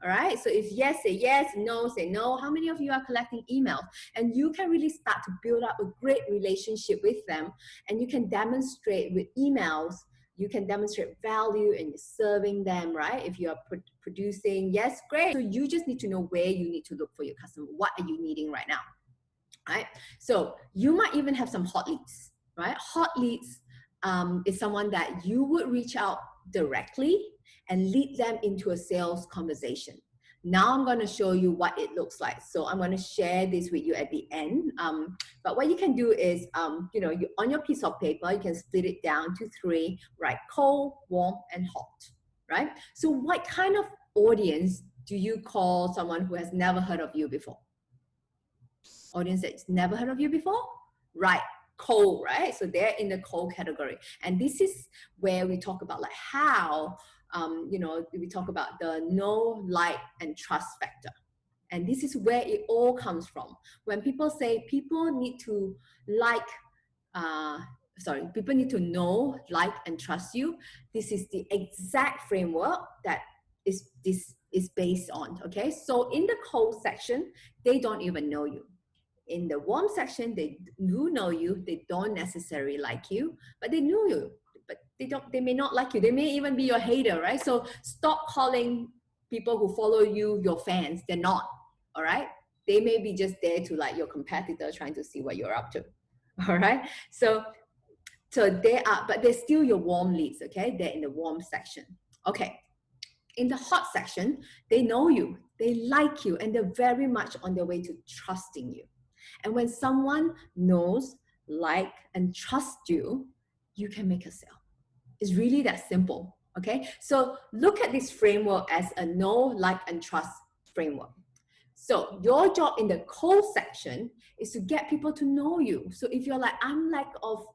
Speaker 1: All right, so if yes, say yes, no, say no. How many of you are collecting emails? And you can really start to build up a great relationship with them, and you can demonstrate with emails, you can demonstrate value and you're serving them, right? If you are producing, yes, great. So you just need to know where you need to look for your customer. What are you needing right now? Right? So you might even have some hot leads, right? Hot leads is someone that you would reach out directly and lead them into a sales conversation. Now I'm going to show you what it looks like. So I'm going to share this with you at the end. But what you can do is, you know, on your piece of paper, you can split it down to 3, right? Cold, warm, and hot, right? So what kind of audience do you call someone who has never heard of you before? Audience that's never heard of you before? Right, cold, right? So they're in the cold category. And this is where we talk about like how, you know, we talk about the know, like, and trust factor. And this is where it all comes from. When people say people need to people need to know, like, and trust you, this is the exact framework that this is based on, okay? So in the cold section, they don't even know you. In the warm section, they do know you. They don't necessarily like you, but they know you. But they may not like you. They may even be your hater, right? So stop calling people who follow you your fans. They're not, all right? They may be just there to like your competitor trying to see what you're up to, all right? So they are, but they're still your warm leads, okay? They're in the warm section. Okay. In the hot section, they know you, they like you, and they're very much on their way to trusting you. And when someone knows, like, and trusts you, you can make a sale. It's really that simple, okay? So look at this framework as a know, like, and trust framework. So your job in the cold section is to get people to know you. So if you're like, I'm lack of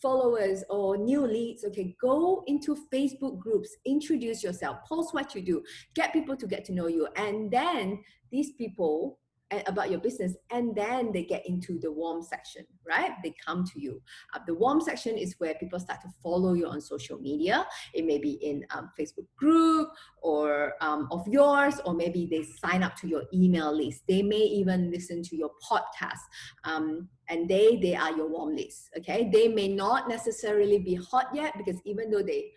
Speaker 1: followers or new leads, okay, go into Facebook groups, introduce yourself, post what you do, get people to get to know you. And then these people about your business, and then they get into the warm section, right? They come to you. The warm section is where people start to follow you on social media. It may be in Facebook group or of yours, or maybe they sign up to your email list. They may even listen to your podcast, and they are your warm list. Okay, they may not necessarily be hot yet, because even though they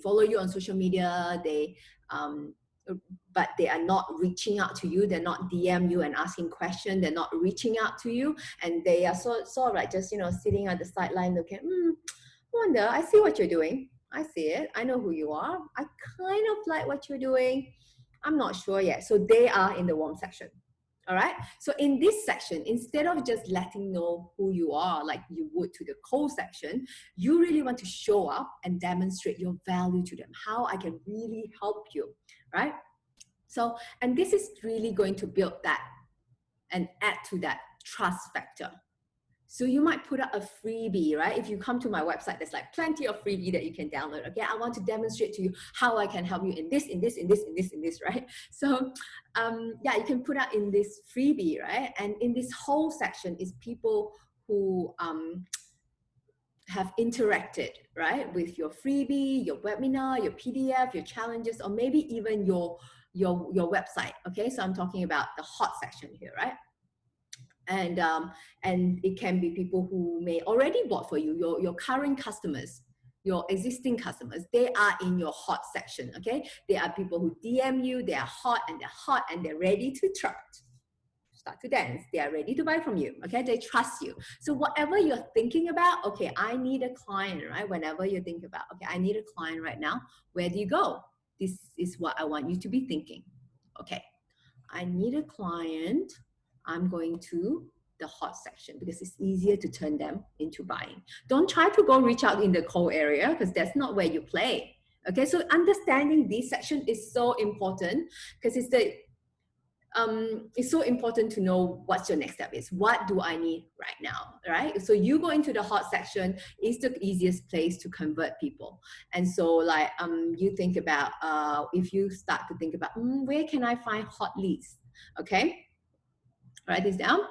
Speaker 1: follow you on social media, but they are not reaching out to you. They're not DM you and asking questions. They're not reaching out to you, and they are sort of like just, you know, sitting at the sideline looking, wonder, I see what you're doing. I see it. I know who you are. I kind of like what you're doing. I'm not sure yet. So they are in the warm section. All right. So in this section, instead of just letting know who you are like you would to the cold section, you really want to show up and demonstrate your value to them, how I can really help you, right? So, and this is really going to build that and add to that trust factor. So you might put out a freebie, right? If you come to my website, there's like plenty of freebie that you can download. Okay, I want to demonstrate to you how I can help you in this, right? So yeah, you can put out in this freebie, right? And in this whole section is people who have interacted, right, with your freebie, your webinar, your PDF, your challenges, or maybe even your website. Okay, so I'm talking about the hot section here, right? And it can be people who may already bought for you, your current customers, your existing customers. They are in your hot section. Okay, they are people who DM you. They are hot and they're ready to start to dance. They are ready to buy from you. Okay, they trust you. So whatever you're thinking about, okay, I need a client, right? Whenever you think about, okay, I need a client right now, where do you go? This is what I want you to be thinking. Okay, I need a client. I'm going to the hot section, because it's easier to turn them into buying. Don't try to go reach out in the cold area, because that's not where you play. Okay, so understanding this section is so important, because it's so important to know what your next step is. What do I need right now, right? So you go into the hot section is the easiest place to convert people. And so like you think about, if you start to think about, where can I find hot leads? Okay, write this down.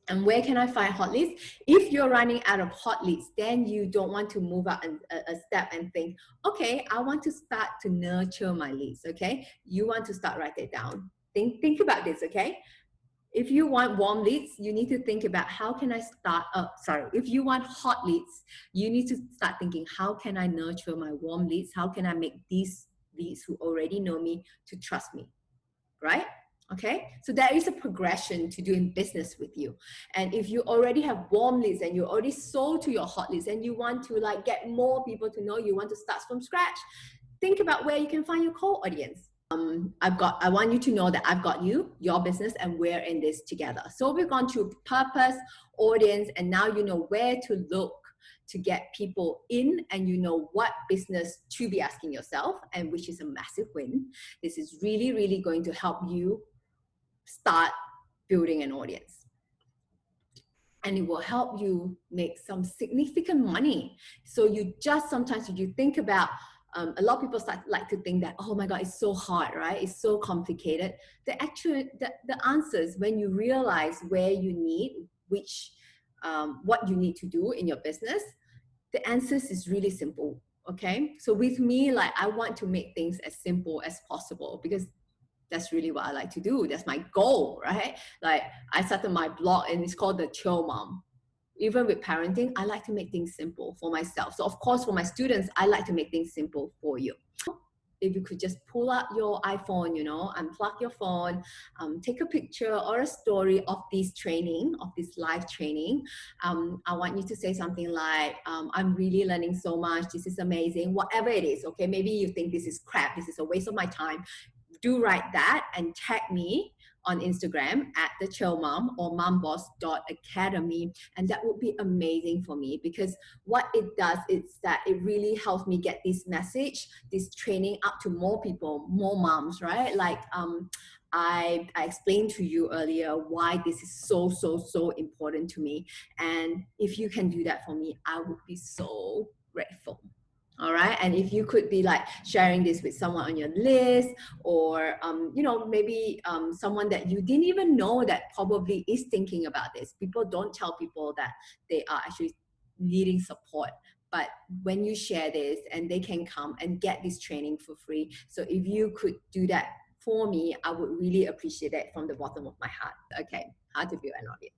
Speaker 1: And where can I find hot leads? If you're running out of hot leads, then you don't want to move out a step and think, okay, I want to start to nurture my leads. Okay, you want to start, write it down. Think about this. Okay, if you want warm leads, you need to think about how can I start. If you want hot leads, you need to start thinking, how can I nurture my warm leads? How can I make these leads who already know me to trust me, right? Okay, so there is a progression to doing business with you. And if you already have warm leads and you already sold to your hot leads and you want to like get more people to know you, want to start from scratch, think about where you can find your core audience. I want you to know that I've got you, your business, and we're in this together. So we've gone through purpose, audience, and now you know where to look to get people in, and you know what business to be asking yourself, and which is a massive win. This is really, really going to help you start building an audience. And it will help you make some significant money. So you just sometimes, if you think about, a lot of people like to think that, oh my God, it's so hard, right? It's so complicated. The answers, when you realize where you need, what you need to do in your business, the answers is really simple, okay? So with me, like I want to make things as simple as possible, because that's really what I like to do. That's my goal, right? Like I started my blog and it's called The Chill Mom. Even with parenting, I like to make things simple for myself. So of course, for my students, I like to make things simple for you. If you could just pull out your iPhone, unplug your phone, take a picture or a story of this training, of this live training. I want you to say something like, I'm really learning so much. This is amazing. Whatever it is, okay? Maybe you think this is crap. This is a waste of my time. Do write that and tag me on Instagram at the Chill Mom or MomBoss.academy. And that would be amazing for me, because what it does is that it really helps me get this message, this training out to more people, more moms, right? Like I explained to you earlier why this is so, so, so important to me. And if you can do that for me, I would be so grateful. All right. And if you could be like sharing this with someone on your list, or, you know, maybe someone that you didn't even know that probably is thinking about this. People don't tell people that they are actually needing support. But when you share this, and they can come and get this training for free. So if you could do that for me, I would really appreciate it from the bottom of my heart. Okay, how to build an audience.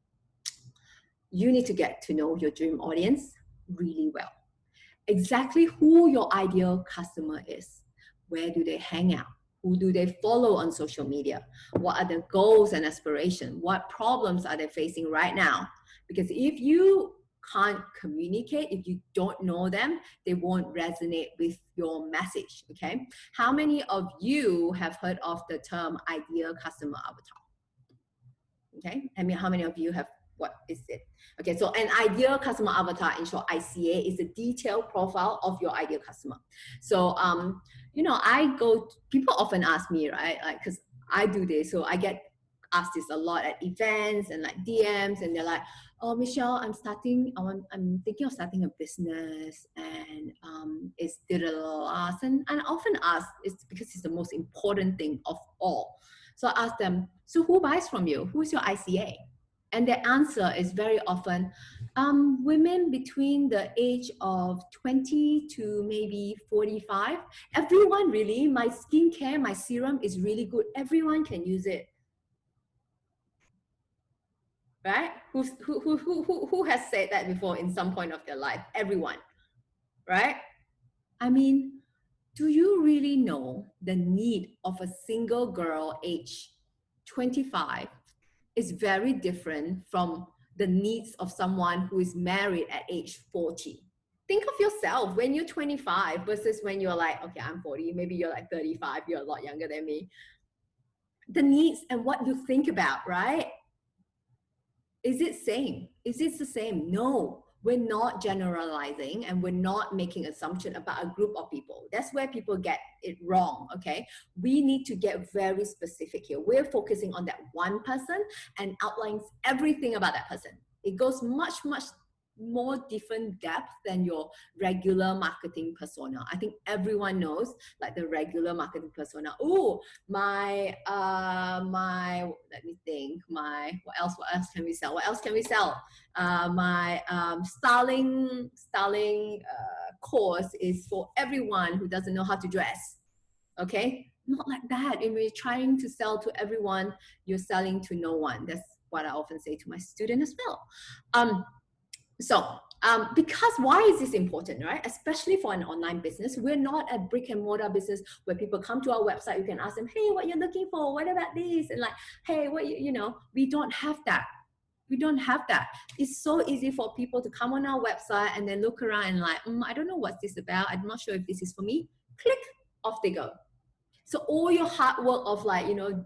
Speaker 1: You need to get to know your dream audience really well. Exactly who your ideal customer is. Where do they hang out? Who do they follow on social media? What are their goals and aspirations? What problems are they facing right now? Because if you can't communicate, if you don't know them, they won't resonate with your message, okay? How many of you have heard of the term ideal customer avatar? Okay, I mean, how many of you have, what is it? Okay, so an ideal customer avatar, in short, ICA, is a detailed profile of your ideal customer. So, you know, people often ask me, right, like, because I do this, so I get asked this a lot at events and like DMs, and they're like, oh, Michelle, I'm thinking of starting a business, and it's and I often ask, it's because it's the most important thing of all. So I ask them, so who buys from you? Who's your ICA? And the answer is very often women between the age of 20 to maybe 45. Everyone really, my skincare, my serum is really good. Everyone can use it. Right? Who has said that before in some point of their life? Everyone, right? I mean, do you really know the need of a single girl age 25 is very different from the needs of someone who is married at age 40? Think of yourself when you're 25 versus when you're like, okay, I'm 40, maybe you're like 35, you're a lot younger than me. The needs and what you think about, right? Is it same? Is it the same? No, we're not generalizing, and we're not making assumption about a group of people. That's where people get it wrong, okay? We need to get very specific here. We're focusing on that one person and outlines everything about that person. It goes much, much more different depth than your regular marketing persona. I think everyone knows like the regular marketing persona. Oh, let me think, what else can we sell? What else can we sell? My styling course is for everyone who doesn't know how to dress. Okay, not like that. If you're trying to sell to everyone, you're selling to no one. That's what I often say to my student as well. Because why is this important, right? Especially for an online business. We're not a brick and mortar business where people come to our website, you can ask them, hey, what you're looking for? What about this? And like, hey, what you know, we don't have that. We don't have that. It's so easy for people to come on our website and then look around and like, I don't know what's this about. I'm not sure if this is for me. Click, off they go. So all your hard work of like, you know,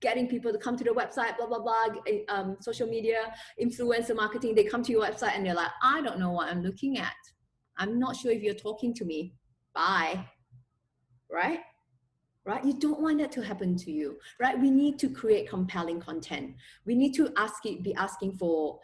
Speaker 1: getting people to come to the website, blah, blah, blah, social media, influencer marketing, they come to your website and they're like, I don't know what I'm looking at. I'm not sure if you're talking to me. Bye. Right? Right? You don't want that to happen to you, right? We need to create compelling content. We need to be asking for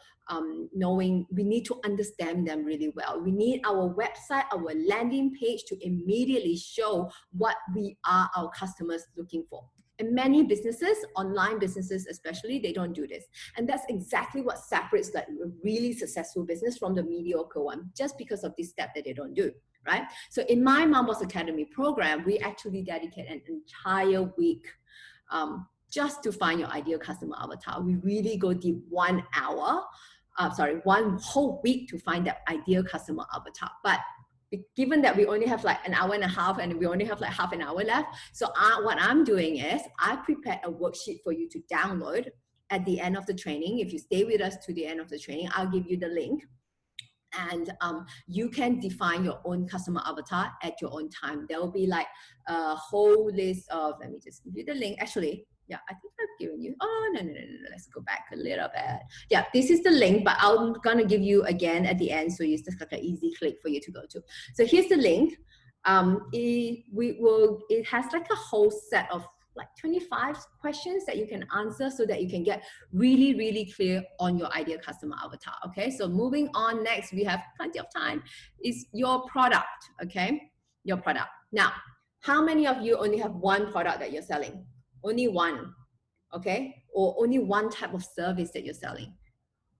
Speaker 1: knowing, we need to understand them really well. We need our website, our landing page to immediately show what we are our customers looking for. And many businesses, online businesses especially, they don't do this. And that's exactly what separates like a really successful business from the mediocre one, just because of this step that they don't do, right? So in my MomBoss Academy program, we actually dedicate an entire week just to find your ideal customer avatar. We really go deep 1 hour, one whole week to find that ideal customer avatar. But given that we only have like an hour and a half and we only have like half an hour left, so what I'm doing is I prepared a worksheet for you to download at the end of the training. If you stay with us to the end of the training, I'll give you the link. And you can define your own customer avatar at your own time. There will be like a whole list of, let me just give you the link. Actually, yeah, I think I've given you, oh, no. Let's go back a little bit. Yeah, this is the link, but I'm gonna give you again at the end, so it's just like an easy click for you to go to. So here's the link. It has like a whole set of like 25 questions that you can answer so that you can get really, really clear on your ideal customer avatar. Okay, so moving on, next, we have plenty of time, is your product. Okay, your product. Now, how many of you only have one product that you're selling? Only one, okay? Or only one type of service that you're selling.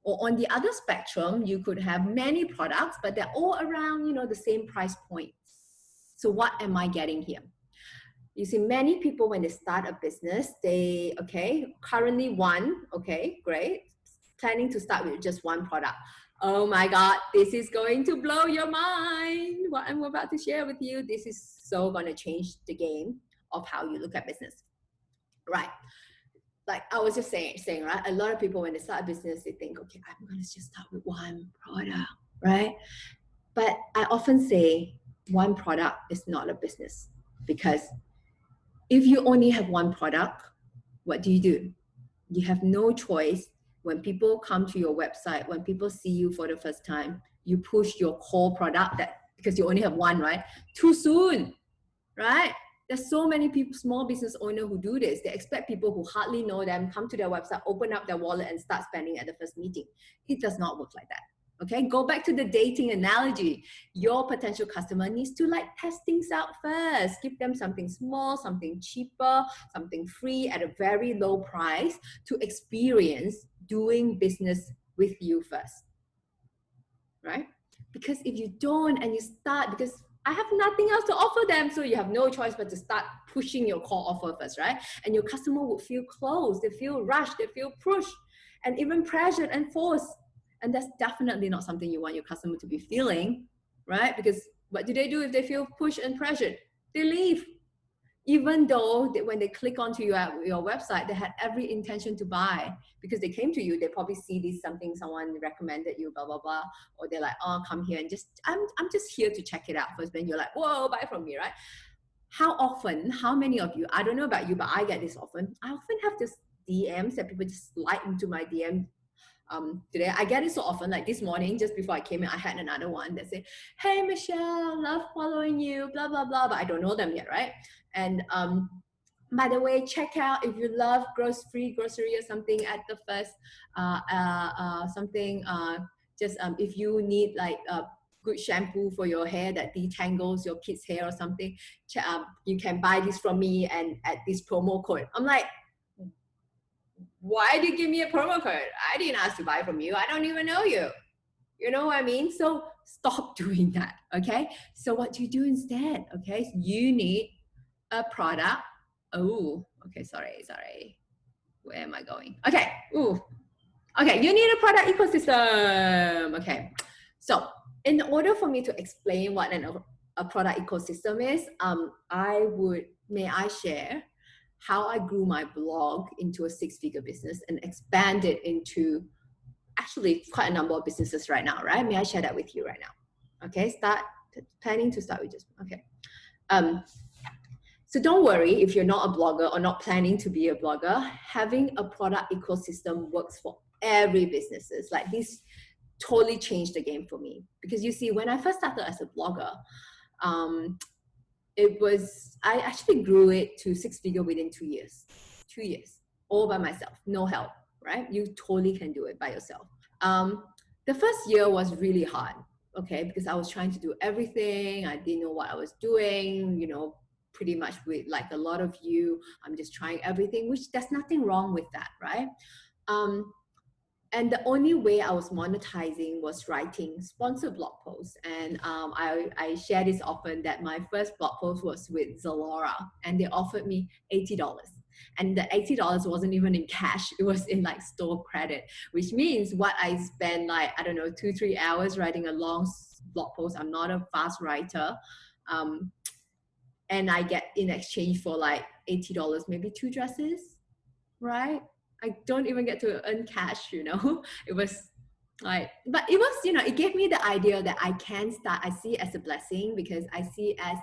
Speaker 1: Or on the other spectrum, you could have many products, but they're all around, you know, the same price point. So what am I getting here? You see, many people, when they start a business, they, okay, currently one, okay, great, planning to start with just one product. Oh my God, this is going to blow your mind. What I'm about to share with you, this is so going to change the game of how you look at business, right? Like I was just saying, right? A lot of people, when they start a business, they think, okay, I'm going to just start with one product, right? But I often say one product is not a business, because if you only have one product, what do? You have no choice. When people come to your website, when people see you for the first time, you push your core product, that because you only have one, right? Too soon, right? There's so many people, small business owners, who do this. They expect people who hardly know them come to their website, open up their wallet and start spending at the first meeting. It does not work like that. Okay, go back to the dating analogy. Your potential customer needs to like test things out first. Give them something small, something cheaper, something free at a very low price to experience doing business with you first, right? Because if you don't and you start, because I have nothing else to offer them, so you have no choice but to start pushing your core offer first, right? And your customer would feel closed, they feel rushed, they feel pushed, and even pressured and forced. And that's definitely not something you want your customer to be feeling, right? Because what do if they feel pushed and pressured? They leave. Even though when they click onto your website, they had every intention to buy, because they came to you, they probably see this something someone recommended you, blah, blah, blah. Or they're like, oh, come here and I'm just here to check it out first. Then you're like, whoa, buy from me, right? How many of you, I don't know about you, but I get this often. I often have this DMs that people just slide into my DM. Today I get it so often. Like this morning, just before I came in, I had another one that said, hey Michelle, love following you, blah blah blah, but I don't know them yet, right? And by the way, check out if you love free grocery or something at the first if you need like good shampoo for your hair that detangles your kids' hair or something, you can buy this from me and at this promo code. I'm like, why did you give me a promo code? I didn't ask to buy from you. I don't even know you. You know what I mean? So stop doing that, okay? So what do you do instead, okay? You need a product. Oh, okay, sorry. Where am I going? Okay, okay, you need a product ecosystem, okay? So in order for me to explain what a product ecosystem is, may I share how I grew my blog into a 6-figure business and expand it into actually quite a number of businesses right now, right? May I share that with you right now? Okay, planning to start with just, okay. So don't worry if you're not a blogger or not planning to be a blogger. Having a product ecosystem works for every businesses. Like this totally changed the game for me. Because you see, when I first started as a blogger, I actually grew it to 6-figure within 2 years. 2 years, all by myself, no help, right? You totally can do it by yourself. The first year was really hard, okay? Because I was trying to do everything. I didn't know what I was doing, you know, pretty much with like a lot of you. I'm just trying everything, which there's nothing wrong with that, right? And the only way I was monetizing was writing sponsored blog posts. And I share this often that my first blog post was with Zalora, and they offered me $80. And the $80 wasn't even in cash. It was in like store credit, which means what I spend like, I don't know, 2-3 hours writing a long blog post. I'm not a fast writer. And I get in exchange for like $80, maybe 2 dresses, right? I don't even get to earn cash, you know. It was like, but it was, you know, it gave me the idea that I can start. I see it as a blessing, because I see it as,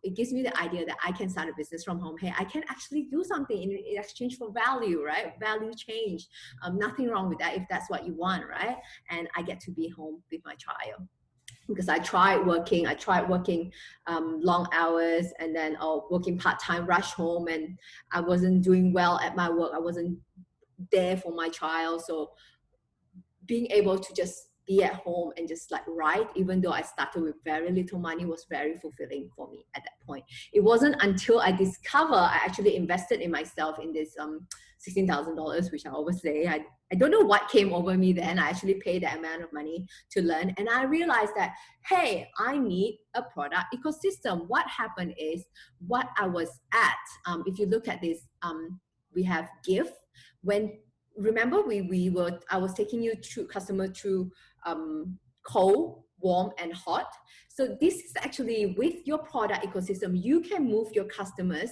Speaker 1: it gives me the idea that I can start a business from home. Hey, I can actually do something in exchange for value, right? Value change. Nothing wrong with that if that's what you want, right? And I get to be home with my child. because I tried working long hours, and then working part-time, rush home, and I wasn't doing well at my work. I wasn't there for my child. So being able to just be at home and just like write, even though I started with very little money, was very fulfilling for me at that point. It wasn't until I discovered I actually invested in myself in this $16,000, which I always say. I don't know what came over me then. I actually paid that amount of money to learn. And I realized that, hey, I need a product ecosystem. What happened is, what I was at, if you look at this, we have gift. Remember I was taking you through customer through cold, warm, and hot. So this is actually, with your product ecosystem, you can move your customers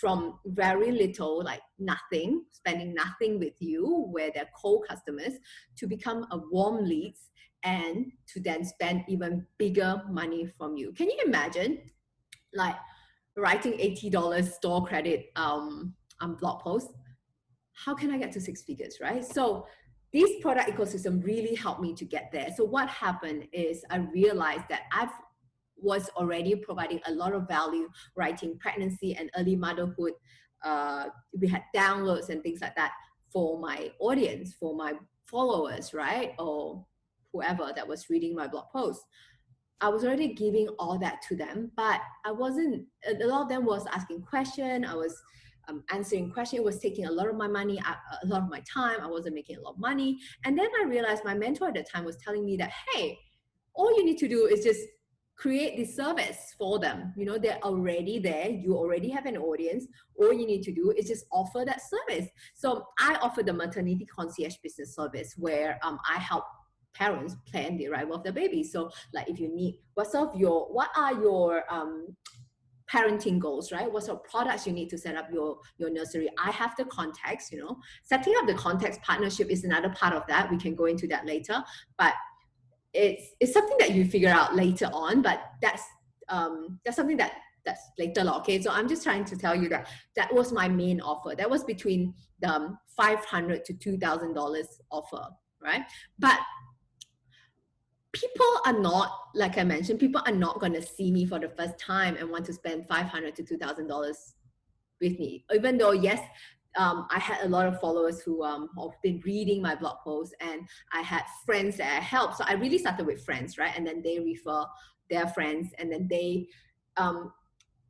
Speaker 1: from very little, like nothing, spending nothing with you, where they're cold customers, to become a warm leads, and to then spend even bigger money from you. Can you imagine, like, writing $80 store credit blog post? How can I get to six figures, right? So this product ecosystem really helped me to get there. So what happened is, I realized that I was already providing a lot of value, writing pregnancy and early motherhood. We had downloads and things like that for my audience, for my followers, right? Or whoever that was reading my blog post. I was already giving all that to them, but a lot of them was asking questions. I was answering questions. It was taking a lot of my money, a lot of my time. I wasn't making a lot of money. And then I realized my mentor at the time was telling me that, hey, all you need to do is just create this service for them. You know, they're already there. You already have an audience. All you need to do is just offer that service. So I offer the Maternity Concierge business service, where I help parents plan the arrival of their baby. So like, if you need, what are your parenting goals, right? What sort of products you need to set up your nursery? I have the context, you know. Setting up the context partnership is another part of that. We can go into that later, but it's something that you figure out later on, but that's something that's later, okay? So I'm just trying to tell you that was my main offer. That was between the $500 to $2,000 offer, right? But people are not, like I mentioned, people are not going to see me for the first time and want to spend $500 to $2,000 with me. Even though, yes, I had a lot of followers who have been reading my blog posts, and I had friends that I helped. So I really started with friends, right? And then they refer their friends, and then they,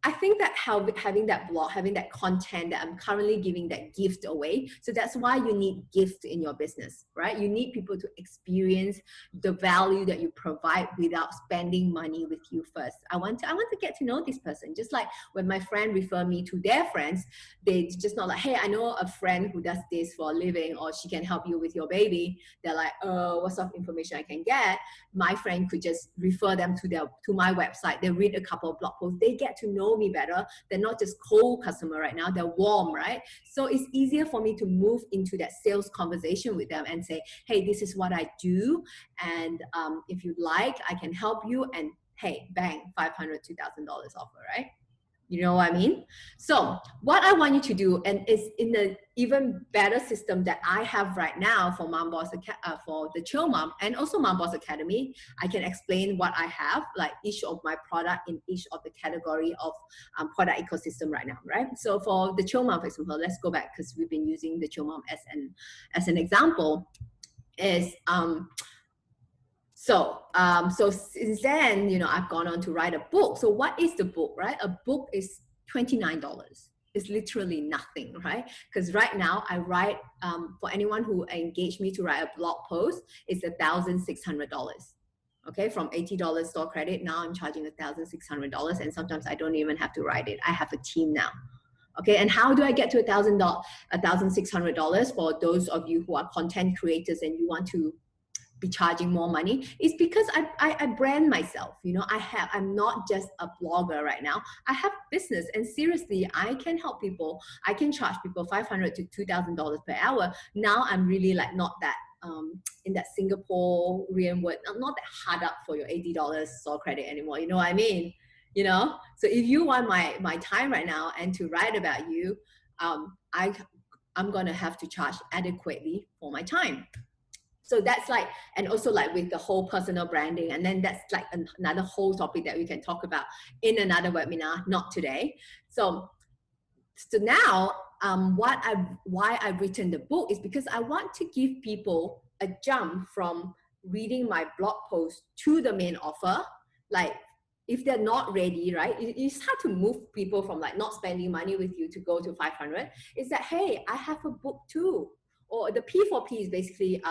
Speaker 1: I think that having that blog, having that content, that I'm currently giving that gift away. So that's why you need gift in your business, right? You need people to experience the value that you provide without spending money with you first. I want to get to know this person. Just like when my friend refer me to their friends, they just not like, hey, I know a friend who does this for a living, or she can help you with your baby. They're like, what sort of information I can get? My friend could just refer them to my website. They read a couple of blog posts. They get to know me better. They're not just cold customer right now, they're warm, right? So it's easier for me to move into that sales conversation with them and say, hey, this is what I do, and if you'd like, I can help you, and hey, bang, $500, $2,000 offer, right? You know what I mean? So what I want you to do, and it's in the even better system that I have right now for for the Chill Mom, and also MomBoss Academy, I can explain what I have, like each of my product in each of the category of product ecosystem right now, right? So for the Chill Mom, for example, let's go back, because we've been using the Chill Mom as an example. So since then, you know, I've gone on to write a book. So what is the book, right? A book is $29. It's literally nothing, right? Because right now I write, for anyone who engaged me to write a blog post, it's $1,600. Okay, from $80 store credit, now I'm charging $1,600, and sometimes I don't even have to write it. I have a team now. Okay, and how do I get to $1,600 for those of you who are content creators and you want to be charging more money? It's because I brand myself. You know, I'm not just a blogger right now. I have business, and seriously, I can help people. I can charge people $500 to $2,000 per hour. Now I'm really like not that in that Singaporean word, I'm not that hard up for your $80 store credit anymore. You know what I mean? You know, so if you want my time right now and to write about you, I'm gonna have to charge adequately for my time. So that's like, and also like with the whole personal branding, and then that's like another whole topic that we can talk about in another webinar, not today. So now why I've written the book is because I want to give people a jump from reading my blog post to the main offer. Like if they're not ready, right? It's hard to move people from like not spending money with you to go to 500. It's that, hey, I have a book too. Or the P4P is basically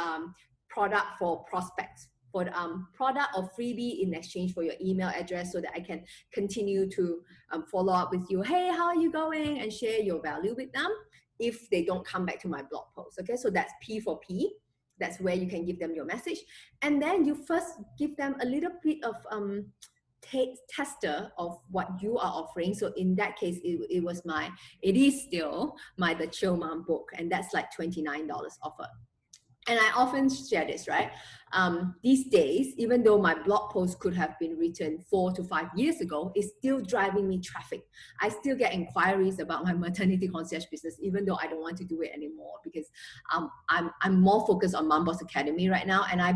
Speaker 1: product for prospects, for product or freebie in exchange for your email address, so that I can continue to follow up with you. Hey, how are you going? And share your value with them if they don't come back to my blog post. Okay, so that's P4P. That's where you can give them your message. And then you first give them a little bit of tester of what you are offering. So in that case, it is still my The Chill Mom book, and that's like $29 offer. And I often share this, right? These days, even though my blog post could have been written 4 to 5 years ago, it's still driving me traffic. I still get inquiries about my maternity concierge business, even though I don't want to do it anymore, because I'm more focused on MomBoss Academy right now. And I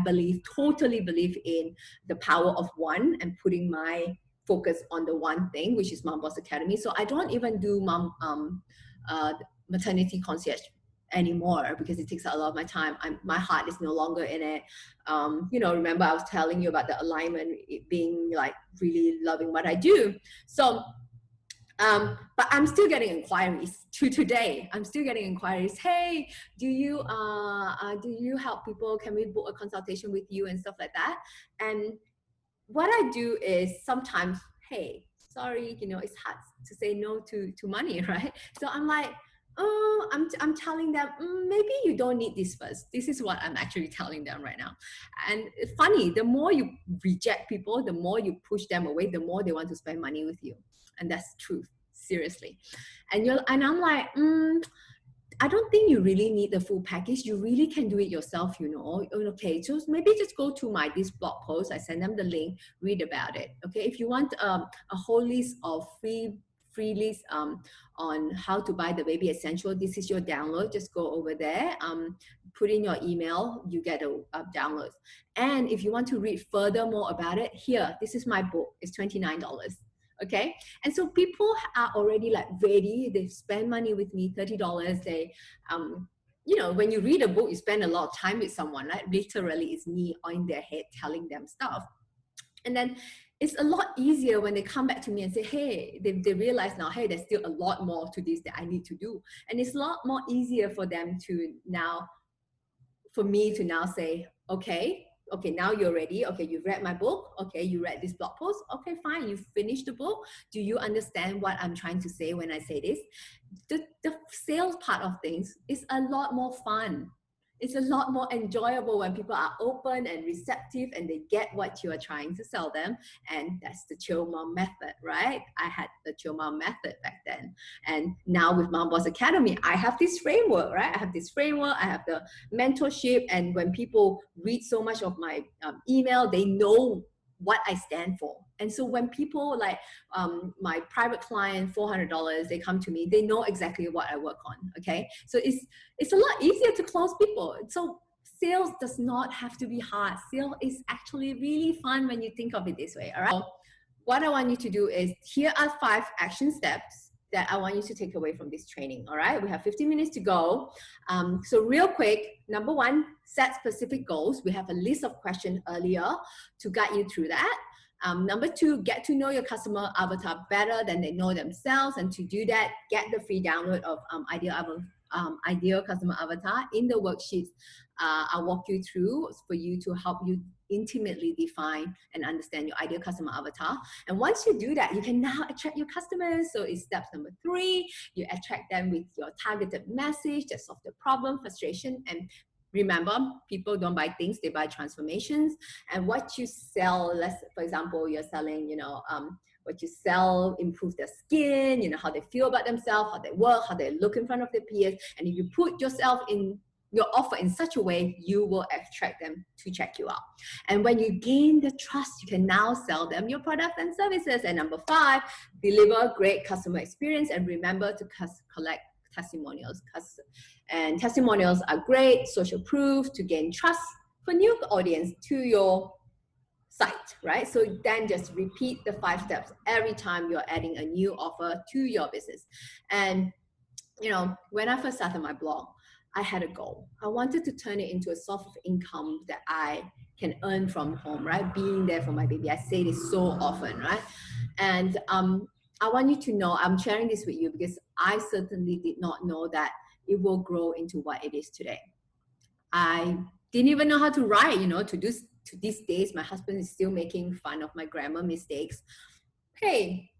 Speaker 1: totally believe in the power of one and putting my focus on the one thing, which is MomBoss Academy. So I don't even do maternity concierge anymore, because it takes a lot of my time. My heart is no longer in it. Remember I was telling you about the alignment, being like really loving what I do. So but I'm still getting inquiries to today. I'm still getting inquiries. Hey, do you help people? Can we book a consultation with you and stuff like that? And what I do is sometimes, hey, sorry, it's hard to say no to money, right? So I'm like, oh, I'm telling them, maybe you don't need this first. This is what I'm actually telling them right now. And it's funny, the more you reject people, the more you push them away, the more they want to spend money with you. And that's truth, seriously. And I'm like, I don't think you really need the full package. You really can do it yourself, Okay, so maybe just go to this blog post. I send them the link, read about it. Okay, if you want a whole list of free list on how to buy the baby essential, this is your download. Just go over there, put in your email, you get a download. And if you want to read further more about it, here, this is my book. It's $29. Okay, and so people are already like ready. They spend money with me, $30. They when you read a book, you spend a lot of time with someone, right? Literally, it's me in their head telling them stuff. And then it's a lot easier when they come back to me and say, hey, they realize now, hey, there's still a lot more to this that I need to do. And it's a lot more easier for them for me to now say, okay, now you're ready. Okay, you've read my book. Okay, you read this blog post. Okay, fine, you finished the book. Do you understand what I'm trying to say when I say this? The sales part of things is a lot more fun. It's a lot more enjoyable when people are open and receptive and they get what you are trying to sell them. And that's the Chill Mom method, right? I had the Chill Mom method back then. And now with MomBoss Academy, I have this framework, right? I have this framework, I have the mentorship. And when people read so much of my email, they know what I stand for. And so when people like my private client, $400, they come to me, they know exactly what I work on, okay? So it's a lot easier to close people. So sales does not have to be hard. Sales is actually really fun when you think of it this way, all right? So what I want you to do is, here are 5 action steps that I want you to take away from this training, all right? We have 15 minutes to go. So real quick, number 1, set specific goals. We have a list of questions earlier to guide you through that. Number 2, get to know your customer avatar better than they know themselves. And to do that, get the free download of Ideal Customer Avatar in the worksheets. I'll walk you through for you to help you intimately define and understand your ideal customer avatar. And once you do that, you can now attract your customers. So it's step number 3, you attract them with your targeted message that solves the problem, frustration, and remember, people don't buy things, they buy transformations. And what you sell, for example, you're selling, what you sell improves their skin, how they feel about themselves, how they work, how they look in front of their peers. And if you put yourself in your offer in such a way, you will attract them to check you out. And when you gain the trust, you can now sell them your products and services. And number 5, deliver great customer experience, and remember to collect testimonials. And testimonials are great social proof to gain trust for new audience to your site, right? So then just repeat the 5 steps every time you're adding a new offer to your business. And you know, when I first started my blog, I had a goal. I wanted to turn it into a source of income that I can earn from home, right? Being there for my baby. I say this so often, right? And I want you to know, I'm sharing this with you because I certainly did not know that it will grow into what it is today. I didn't even know how to write, you know, to these days, my husband is still making fun of my grammar mistakes. Hey,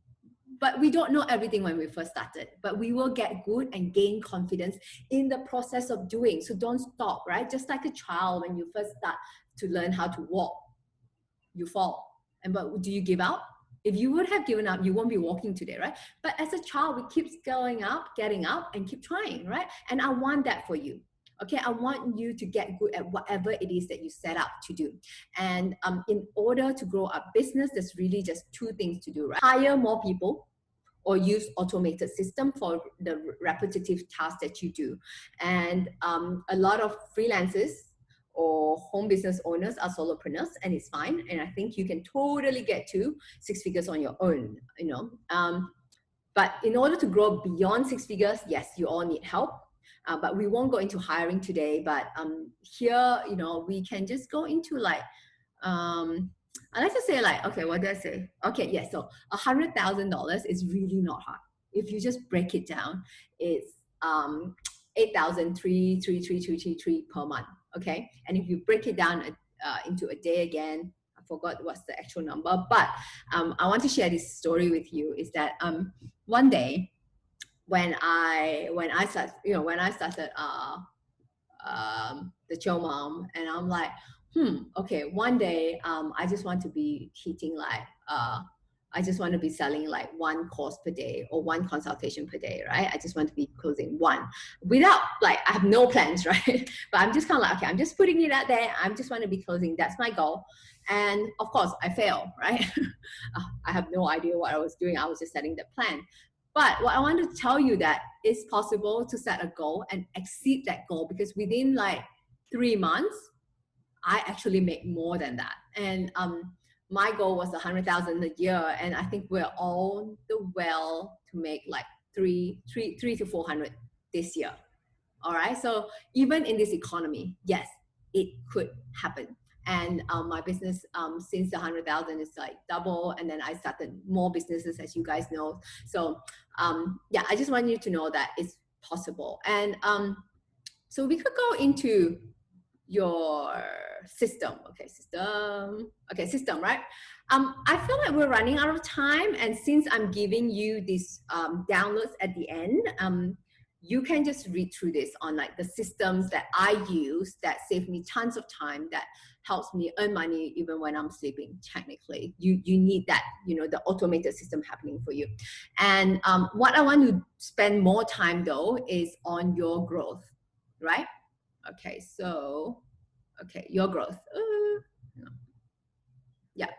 Speaker 1: but we don't know everything when we first started, but we will get good and gain confidence in the process of doing. So don't stop, right? Just like a child, when you first start to learn how to walk, you fall. But do you give up? If you would have given up, you won't be walking today, right? But as a child, we keep going up, getting up, and keep trying, right? And I want that for you. Okay, I want you to get good at whatever it is that you set out to do. And in order to grow a business, there's really just 2 things to do, right? Hire more people or use automated system for the repetitive tasks that you do. And a lot of freelancers or home business owners are solopreneurs, and it's fine. And I think you can totally get to 6 figures on your own, you know. But in order to grow beyond 6 figures, yes, you all need help. But we won't go into hiring today. But here, you know, we can just go into like, I like to say like, okay, what did I say? Okay, yes, so $100,000 is really not hard. If you just break it down, it's 8,333 per month, okay? And if you break it down into a day again, I forgot what's the actual number, but I want to share this story with you, is that one day, when I started the Chill Mom, and I'm like, okay, one day I just want to be hitting like I just want to be selling like 1 course per day or 1 consultation per day, right? I just want to be closing 1 without, like, I have no plans, right? But I'm just kind of like, okay, I'm just putting it out there. I just want to be closing. That's my goal. And of course I fail, right? I have no idea what I was doing. I was just setting the plan. But what I want to tell you, that it's possible to set a goal and exceed that goal, because within like 3 months, I actually make more than that. And my goal was 100,000 a year, and I think we're all the well to make like 300 to 400 this year. All right. So even in this economy, yes, it could happen. And my business, since the 100,000 is like double, and then I started more businesses, as you guys know. So yeah, I just want you to know that it's possible. And so we could go into your system. Okay, system, right? I feel like we're running out of time, and since I'm giving you these downloads at the end, you can just read through this on like the systems that I use that save me tons of time, that helps me earn money even when I'm sleeping. Technically, you need that, you know, the automated system happening for you. And what I want to spend more time though is on your growth, right? Okay, so your growth. Yeah.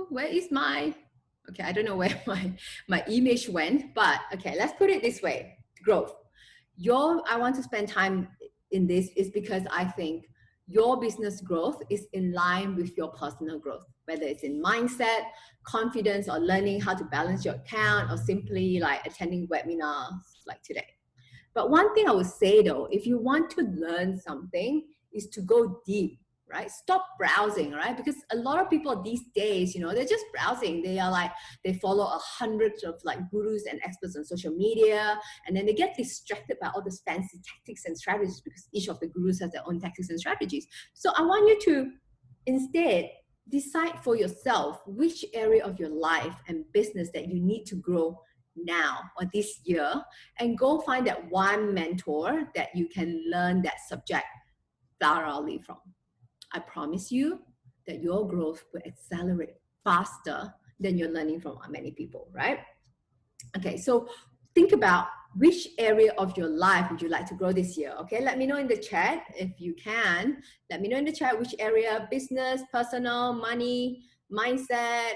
Speaker 1: Where is my? Okay, I don't know where my image went, but okay, let's put it this way. Growth. I want to spend time in this is because I think your business growth is in line with your personal growth, whether it's in mindset, confidence, or learning how to balance your account, or simply like attending webinars like today. But one thing I would say though, if you want to learn something, is to go deep, right? Stop browsing, right? Because a lot of people these days, you know, they're just browsing. They are like, they follow 100 of like gurus and experts on social media, and then they get distracted by all these fancy tactics and strategies, because each of the gurus has their own tactics and strategies. So I want you to instead decide for yourself which area of your life and business that you need to grow now or this year, and go find that one mentor that you can learn that subject thoroughly from. I promise you that your growth will accelerate faster than you're learning from many people, right? Okay, so think about which area of your life would you like to grow this year. Okay, let me know in the chat if you can. Let me know in the chat which area: business, personal, money, mindset,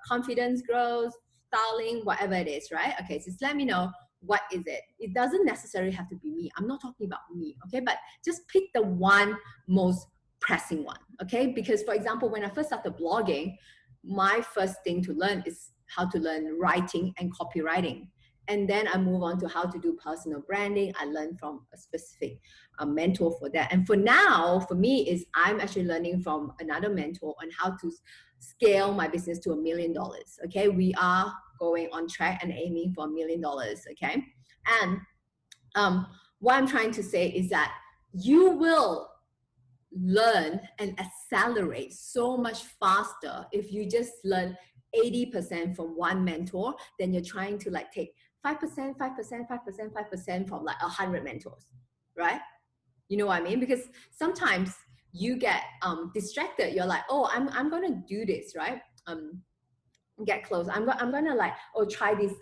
Speaker 1: confidence growth, styling, whatever it is, right? Okay, so just let me know, what is it? It doesn't necessarily have to be me. I'm not talking about me, okay? But just pick the one most pressing one, okay? Because for example, when I first started blogging, my first thing to learn is how to learn writing and copywriting. And then I move on to how to do personal branding. I learned from a specific mentor for that. And for now, for me, is I'm actually learning from another mentor on how to scale my business to $1 million. Okay, we are going on track and aiming for $1 million. Okay, and what I'm trying to say is that you will learn and accelerate so much faster if you just learn 80% from one mentor than you're trying to like take 5%, 5%, 5%, 5% from like 100 mentors, right? You know what I mean? Because sometimes you get distracted. You're like, oh, I'm gonna do this, right? Get close. I'm gonna like, oh, try this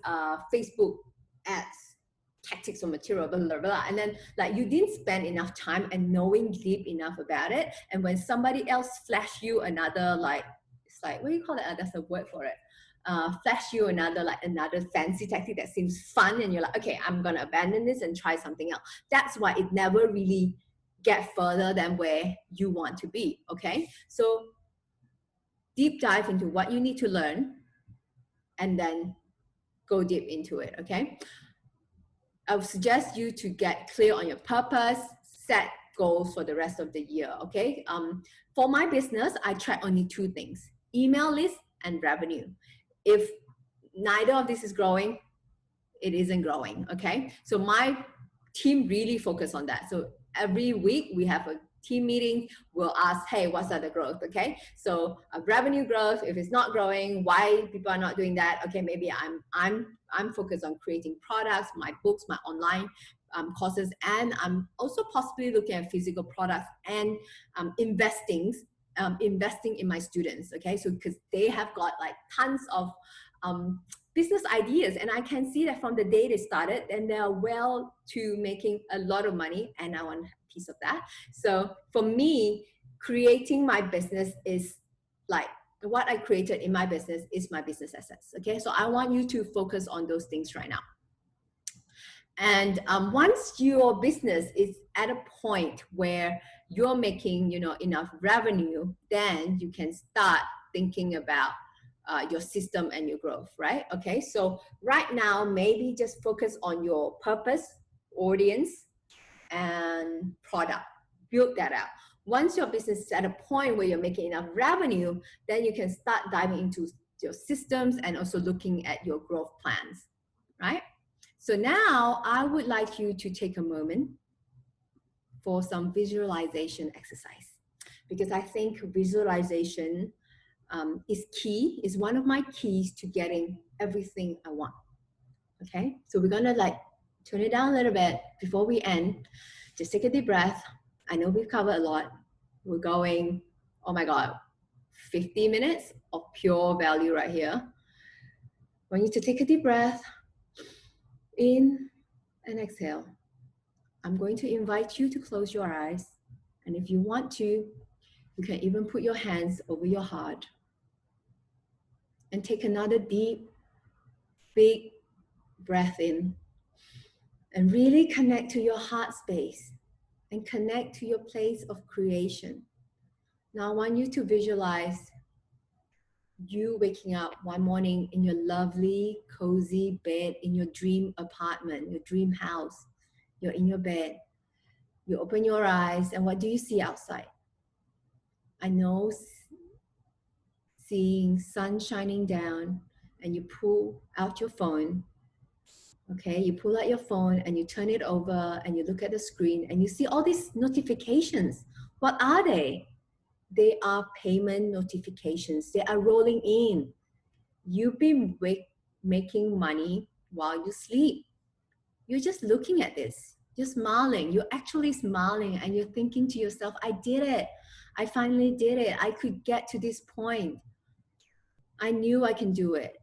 Speaker 1: Facebook ads tactics or material, blah, blah, blah. And then like you didn't spend enough time and knowing deep enough about it. And when somebody else flash you another, like, it's like, what do you call it? That's a word for it. Flash you another fancy tactic that seems fun. And you're like, okay, I'm going to abandon this and try something else. That's why it never really get further than where you want to be. Okay. So deep dive into what you need to learn and then go deep into it. Okay. I would suggest you to get clear on your purpose, set goals for the rest of the year, okay? For my business, I track only two things, email list and revenue. If neither of this is growing, it isn't growing, okay? So my team really focus on that. So every week we have a team meeting, we'll ask, hey, what's the growth, okay? So revenue growth, if it's not growing, why people are not doing that? Okay, maybe I'm focused on creating products, my books, my online courses, and I'm also possibly looking at physical products and investing in my students, okay? So because they have got like tons of business ideas, and I can see that from the day they started, and they are well to making a lot of money, and I want a piece of that. So for me, creating my business is like what I created in my business is my business assets. Okay, so I want you to focus on those things right now. And once your business is at a point where you're making, enough revenue, then you can start thinking about your system and your growth, right? Okay, so right now, maybe just focus on your purpose, audience, and product. Build that out. Once your business is at a point where you're making enough revenue, then you can start diving into your systems and also looking at your growth plans, right? So now I would like you to take a moment for some visualization exercise, because I think visualization is key, is one of my keys to getting everything I want. Okay, so we're gonna like turn it down a little bit before we end. Just take a deep breath. I know we've covered a lot. We're going, oh my God, 50 minutes of pure value right here. I want you to take a deep breath in and exhale. I'm going to invite you to close your eyes. And if you want to, you can even put your hands over your heart and take another deep, big breath in and really connect to your heart space and connect to your place of creation. Now I want you to visualize you waking up one morning in your lovely, cozy bed in your dream apartment, your dream house. You're in your bed. You open your eyes, and what do you see outside? I know seeing sun shining down, and you pull out your phone. Okay, you pull out your phone and you turn it over and you look at the screen and you see all these notifications. What are they? They are payment notifications. They are rolling in. You've been making money while you sleep. You're just looking at this. You're smiling. You're actually smiling and you're thinking to yourself, I did it. I finally did it. I could get to this point. I knew I can do it.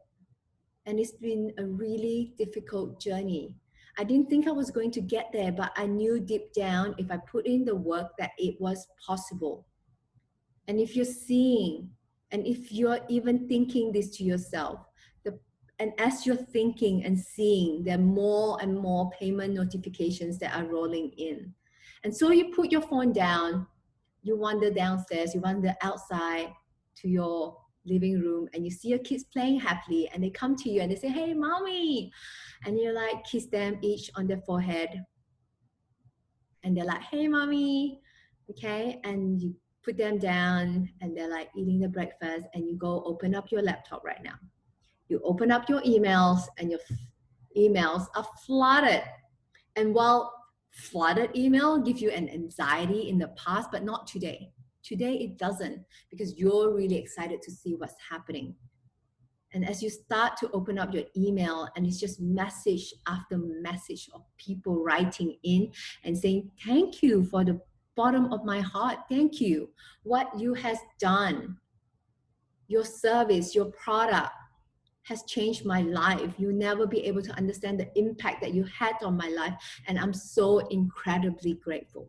Speaker 1: And it's been a really difficult journey. I didn't think I was going to get there, but I knew deep down if I put in the work that it was possible. And if you're seeing, and if you're even thinking this to yourself, and as you're thinking and seeing, there are more and more payment notifications that are rolling in. And so you put your phone down you wander downstairs, you wander outside to your living room, and you see your kids playing happily, and they come to you and they say, hey, mommy. And you like kiss them each on their forehead. And they're like, hey, mommy. Okay. And you put them down and they're like eating the breakfast, and you go open up your laptop right now. You open up your emails, and your emails are flooded. And while flooded email gives you an anxiety in the past, but not today. Today it doesn't, because you're really excited to see what's happening. And as you start to open up your email, and it's just message after message of people writing in and saying, thank you for the bottom of my heart. Thank you. What you has done, your service, your product has changed my life. You'll never be able to understand the impact that you had on my life. And I'm so incredibly grateful.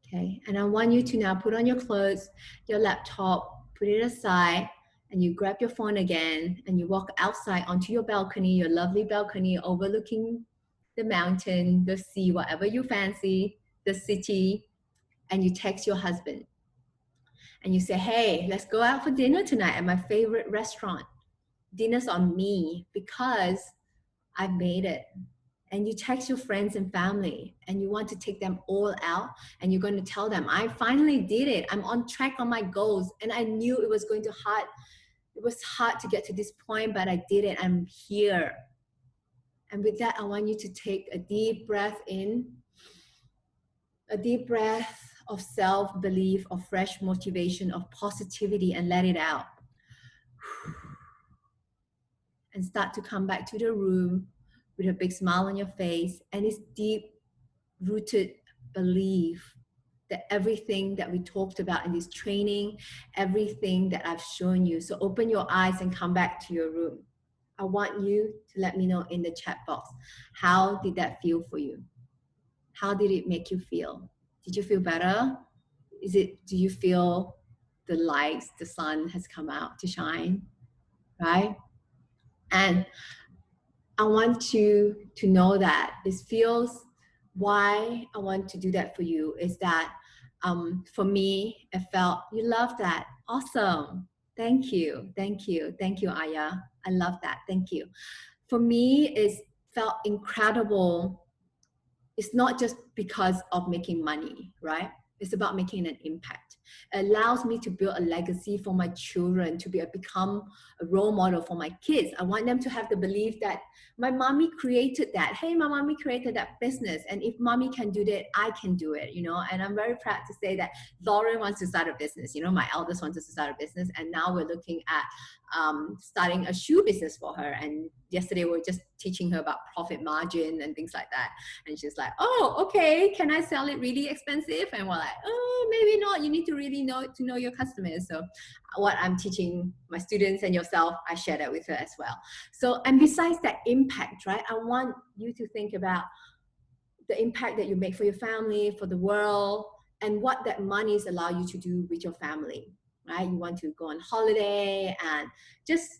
Speaker 1: Okay. And I want you to now put on your clothes, your laptop, put it aside, and you grab your phone again, and you walk outside onto your balcony, your lovely balcony overlooking the mountain, the sea, whatever you fancy, the city, and you text your husband. And you say, hey, let's go out for dinner tonight at my favorite restaurant. Dinner's on me because I've made it. And you text your friends and family, and you want to take them all out, and you're going to tell them, I finally did it. I'm on track on my goals. And I knew it was hard to get to this point, but I did it. I'm here. And with that, I want you to take a deep breath in, a deep breath of self-belief, of fresh motivation, of positivity, and let it out. And start to come back to the room with a big smile on your face, and this deep-rooted belief that everything that we talked about in this training, everything that I've shown you. So open your eyes and come back to your room. I want you to let me know in the chat box, how did that feel for you? How did it make you feel? Did you feel better? Do you feel the lights, the sun has come out to shine, right? And I want you to know that this feels, why I want to do that for you is that for me, it felt, you love that. Awesome. Thank you. Thank you. Thank you, Aya. I love that. Thank you. For me, it felt incredible. It's not just because of making money, right? It's about making an impact. It allows me to build a legacy for my children, to become a role model for my kids. I want them to have the belief that my mommy created that. Hey, my mommy created that business. And if mommy can do that, I can do it, you know? And I'm very proud to say that Lauren wants to start a business. You know, my eldest wants to start a business. And now we're looking at starting a shoe business for her. And yesterday we were just teaching her about profit margin and things like that. And she's like, oh, okay, can I sell it really expensive? And we're like, oh, maybe not. You need to really know your customers. So what I'm teaching my students and yourself, I share that with her as well. So, and besides that impact, right, I want you to think about the impact that you make for your family, for the world, and what that monies allow you to do with your family, right? You want to go on holiday and just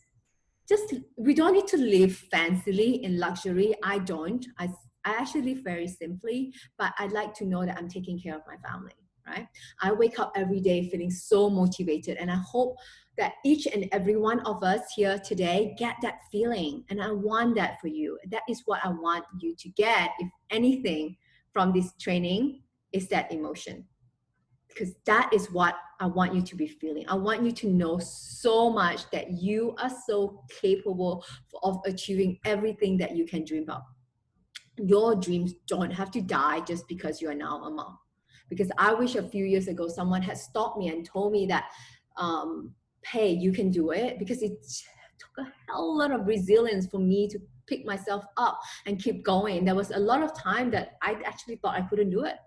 Speaker 1: we don't need to live fancily in luxury. I don't. I actually live very simply, but I'd like to know that I'm taking care of my family, right? I wake up every day feeling so motivated, and I hope that each and every one of us here today get that feeling, and I want that for you. That is what I want you to get, if anything, from this training, is that emotion. Because that is what I want you to be feeling. I want you to know so much that you are so capable of achieving everything that you can dream of. Your dreams don't have to die just because you are now a mom. Because I wish a few years ago someone had stopped me and told me that, hey, you can do it. Because it took a hell lot of resilience for me to pick myself up and keep going. There was a lot of time that I actually thought I couldn't do it.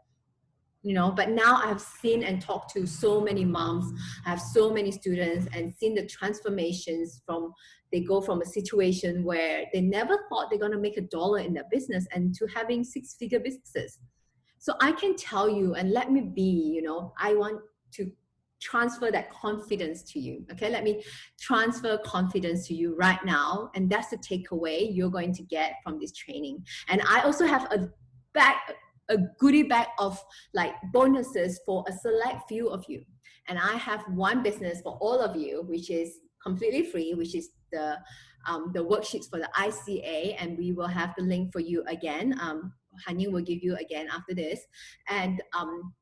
Speaker 1: You know, but now I have seen and talked to so many moms, I have so many students, and seen the transformations from, they go from a situation where they never thought they're going to make $1 in their business and to having 6-figure businesses. So I can tell you, and let me be, you know, I want to transfer that confidence to you. Okay, let me transfer confidence to you right now. And that's the takeaway you're going to get from this training. And I also have a a goodie bag of like bonuses for a select few of you. And I have one business for all of you, which is completely free, which is the worksheets for the ICA, and we will have the link for you again. Hani will give you again after this, and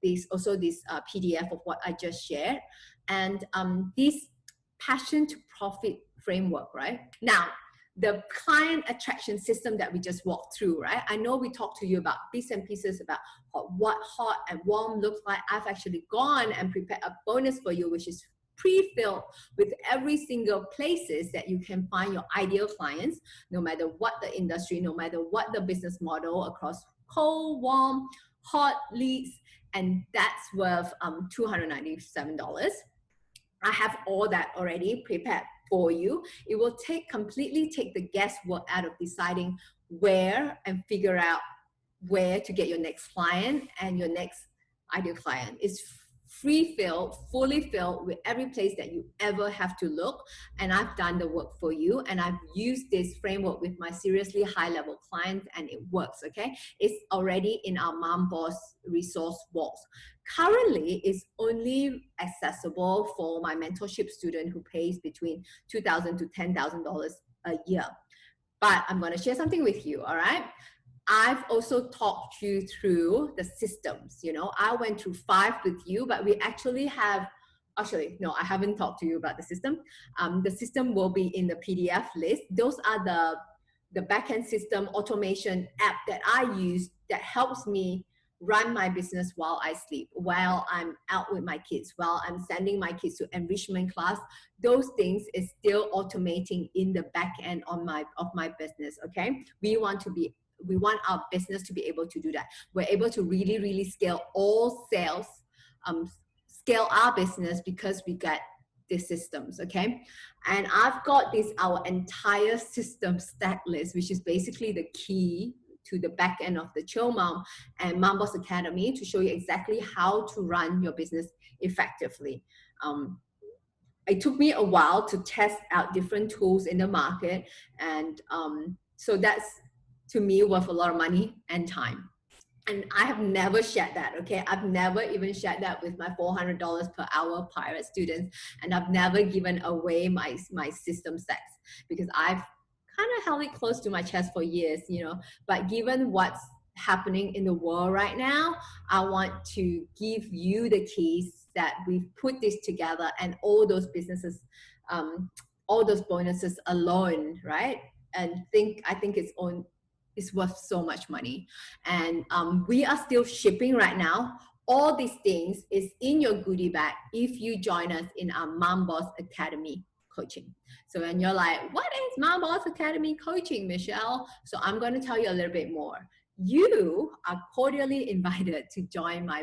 Speaker 1: this PDF of what I just shared, and this passion to profit framework, right? Now, the client attraction system that we just walked through, right? I know we talked to you about bits and pieces about what hot and warm looks like. I've actually gone and prepared a bonus for you, which is pre-filled with every single places that you can find your ideal clients, no matter what the industry, no matter what the business model, across cold, warm, hot leads, and that's worth $297. I have all that already prepared for you. It will completely take the guesswork out of deciding where and figure out where to get your next client and your next ideal client. It's free filled, fully filled with every place that you ever have to look. And I've done the work for you. And I've used this framework with my seriously high level clients, and it works, okay? It's already in our MomBoss resource box. Currently, it's only accessible for my mentorship student who pays between $2,000 to $10,000 a year. But I'm going to share something with you, all right? I've also talked you through the systems. You know, I went through 5 with you, but we actually have, actually, no, I haven't talked to you about the system. The system will be in the PDF list. Those are the backend system automation app that I use that helps me run my business while I sleep, while I'm out with my kids, while I'm sending my kids to enrichment class. Those things is still automating in the back end of my business, okay? We want our business to be able to do that. We're able to really, really scale all sales, scale our business because we got the systems, okay? And I've got our entire system stack list, which is basically the key to the back end of the Chill Mom and MomBoss Academy to show you exactly how to run your business effectively. It took me a while to test out different tools in the market, and so that's, to me, worth a lot of money and time. And I have never shared that, okay? I've never even shared that with my $400 per hour pirate students, and I've never given away my system stacks because I've kind of held it close to my chest for years, you know. But given what's happening in the world right now, I want to give you the keys that we've put this together, and all those businesses, all those bonuses alone, right? And I think it's worth so much money. And we are still shipping right now. All these things is in your goodie bag if you join us in our MomBoss Academy coaching. So when you're like, what is MomBoss Academy coaching, Michelle? So I'm going to tell you a little bit more. You are cordially invited to join my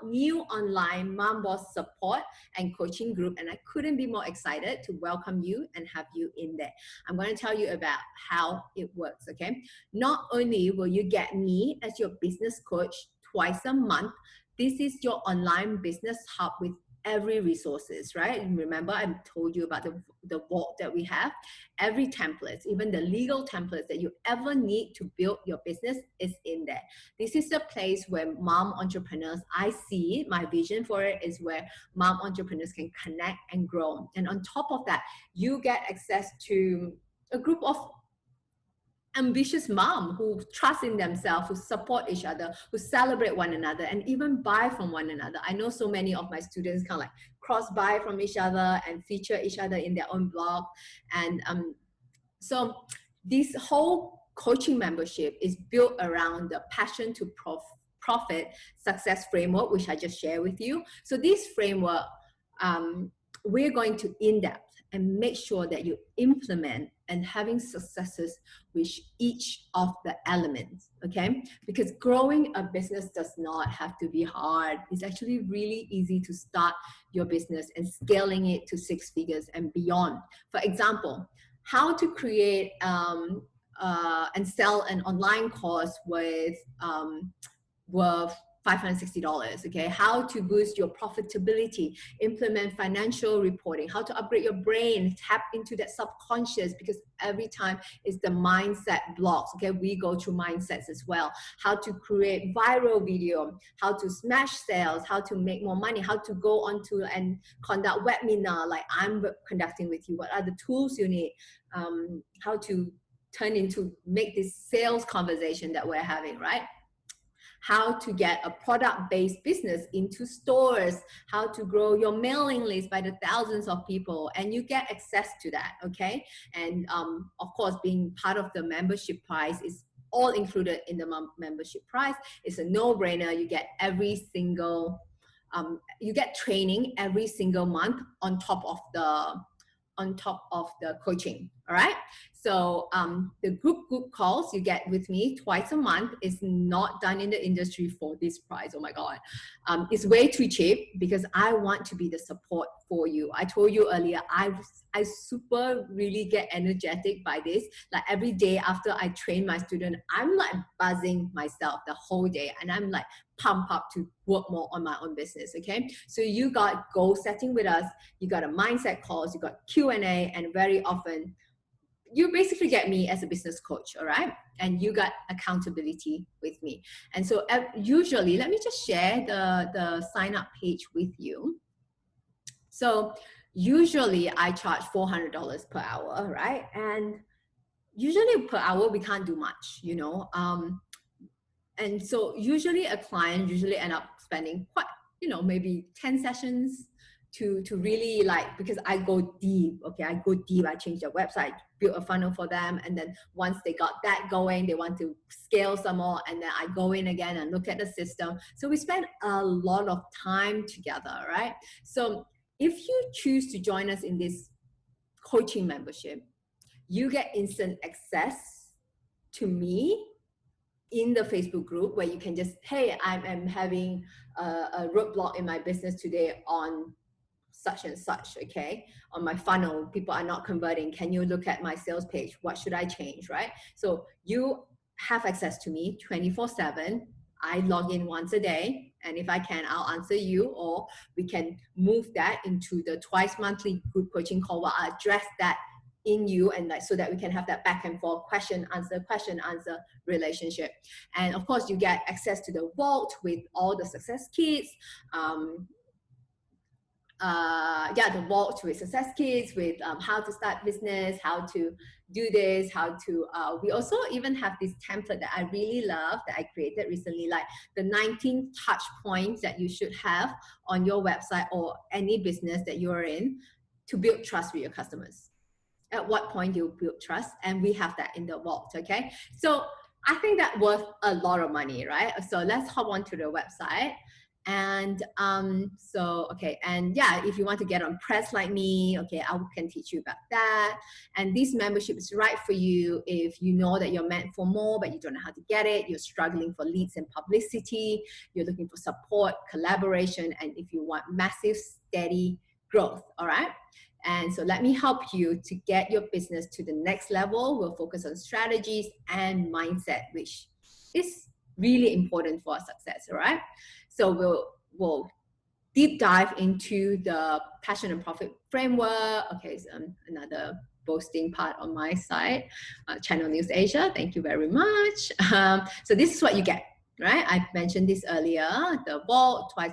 Speaker 1: new online MomBoss support and coaching group, and I couldn't be more excited to welcome you and have you in there. I'm going to tell you about how it works, okay? Not only will you get me as your business coach twice a month, this is your online business hub with every resources, right? And remember, I told you about the vault that we have. Every template, even the legal templates that you ever need to build your business is in there. This is the place where mom entrepreneurs, I see it, my vision for it is where mom entrepreneurs can connect and grow. And on top of that, you get access to a group of ambitious mom who trust in themselves, who support each other, who celebrate one another, and even buy from one another. I know so many of my students kind of like cross buy from each other and feature each other in their own blog. And so this whole coaching membership is built around the passion to profit success framework, which I just shared with you. So this framework, we're going to in-depth and make sure that you implement and having successes with each of the elements, okay? Because growing a business does not have to be hard. It's actually really easy to start your business and scaling it to 6 figures and beyond. For example, how to create and sell an online course with $560, okay? How to boost your profitability, implement financial reporting, how to upgrade your brain, tap into that subconscious, because every time it's the mindset blocks, okay? We go through mindsets as well. How to create viral video, how to smash sales, how to make more money, how to go on to and conduct webinar like I'm conducting with you, what are the tools you need, how to make this sales conversation that we're having, right? How to get a product-based business into stores, how to grow your mailing list by the thousands of people, and you get access to that, okay? And of course, being part of the membership price is all included in the membership price. It's a no-brainer. You get every single, you get training every single month on top of the coaching, all right? So the group calls you get with me twice a month is not done in the industry for this price. Oh my God. It's way too cheap because I want to be the support for you. I told you earlier, I super really get energetic by this. Like every day after I train my student, I'm like buzzing myself the whole day, and I'm like pumped up to work more on my own business, okay? So you got goal setting with us, you got a mindset calls, you got Q&A, and very often you basically get me as a business coach, all right? And you got accountability with me. And so usually, let me just share the sign up page with you. So usually I charge $400 per hour, right? And usually per hour, we can't do much, you know? And so usually a client usually end up spending quite, you know, maybe 10 sessions to really like, because I go deep, okay? I go deep, I change their website, build a funnel for them. And then once they got that going, they want to scale some more. And then I go in again and look at the system. So we spend a lot of time together, right? So if you choose to join us in this coaching membership, you get instant access to me in the Facebook group where you can just, hey, I'm having a roadblock in my business today on such and such, okay? On my funnel, people are not converting. Can you look at my sales page? What should I change, right? So you have access to me 24/7. I log in once a day, and if I can, I'll answer you, or we can move that into the twice monthly group coaching call where I address that in you, and like so that we can have that back and forth question answer relationship. And of course, you get access to the vault with all the success kits. The vault with success kits, with how to start business, how to do this, how to, we also even have this template that I really love that I created recently, like the 19 touch points that you should have on your website or any business that you're in to build trust with your customers. At what point you build trust, and we have that in the vault, okay? So I think that's worth a lot of money, right? So let's hop on to the website. And okay, and yeah, if you want to get on press like me, okay, I can teach you about that. And this membership is right for you if you know that you're meant for more, but you don't know how to get it, you're struggling for leads and publicity, you're looking for support, collaboration, and if you want massive, steady growth, all right? And so let me help you to get your business to the next level. We'll focus on strategies and mindset, which is really important for our success, all right? So we'll deep dive into the passion and profit framework. Okay, so another boasting part on my side, Channel News Asia, thank you very much. So this is what you get, right? I mentioned this earlier, the vault, twice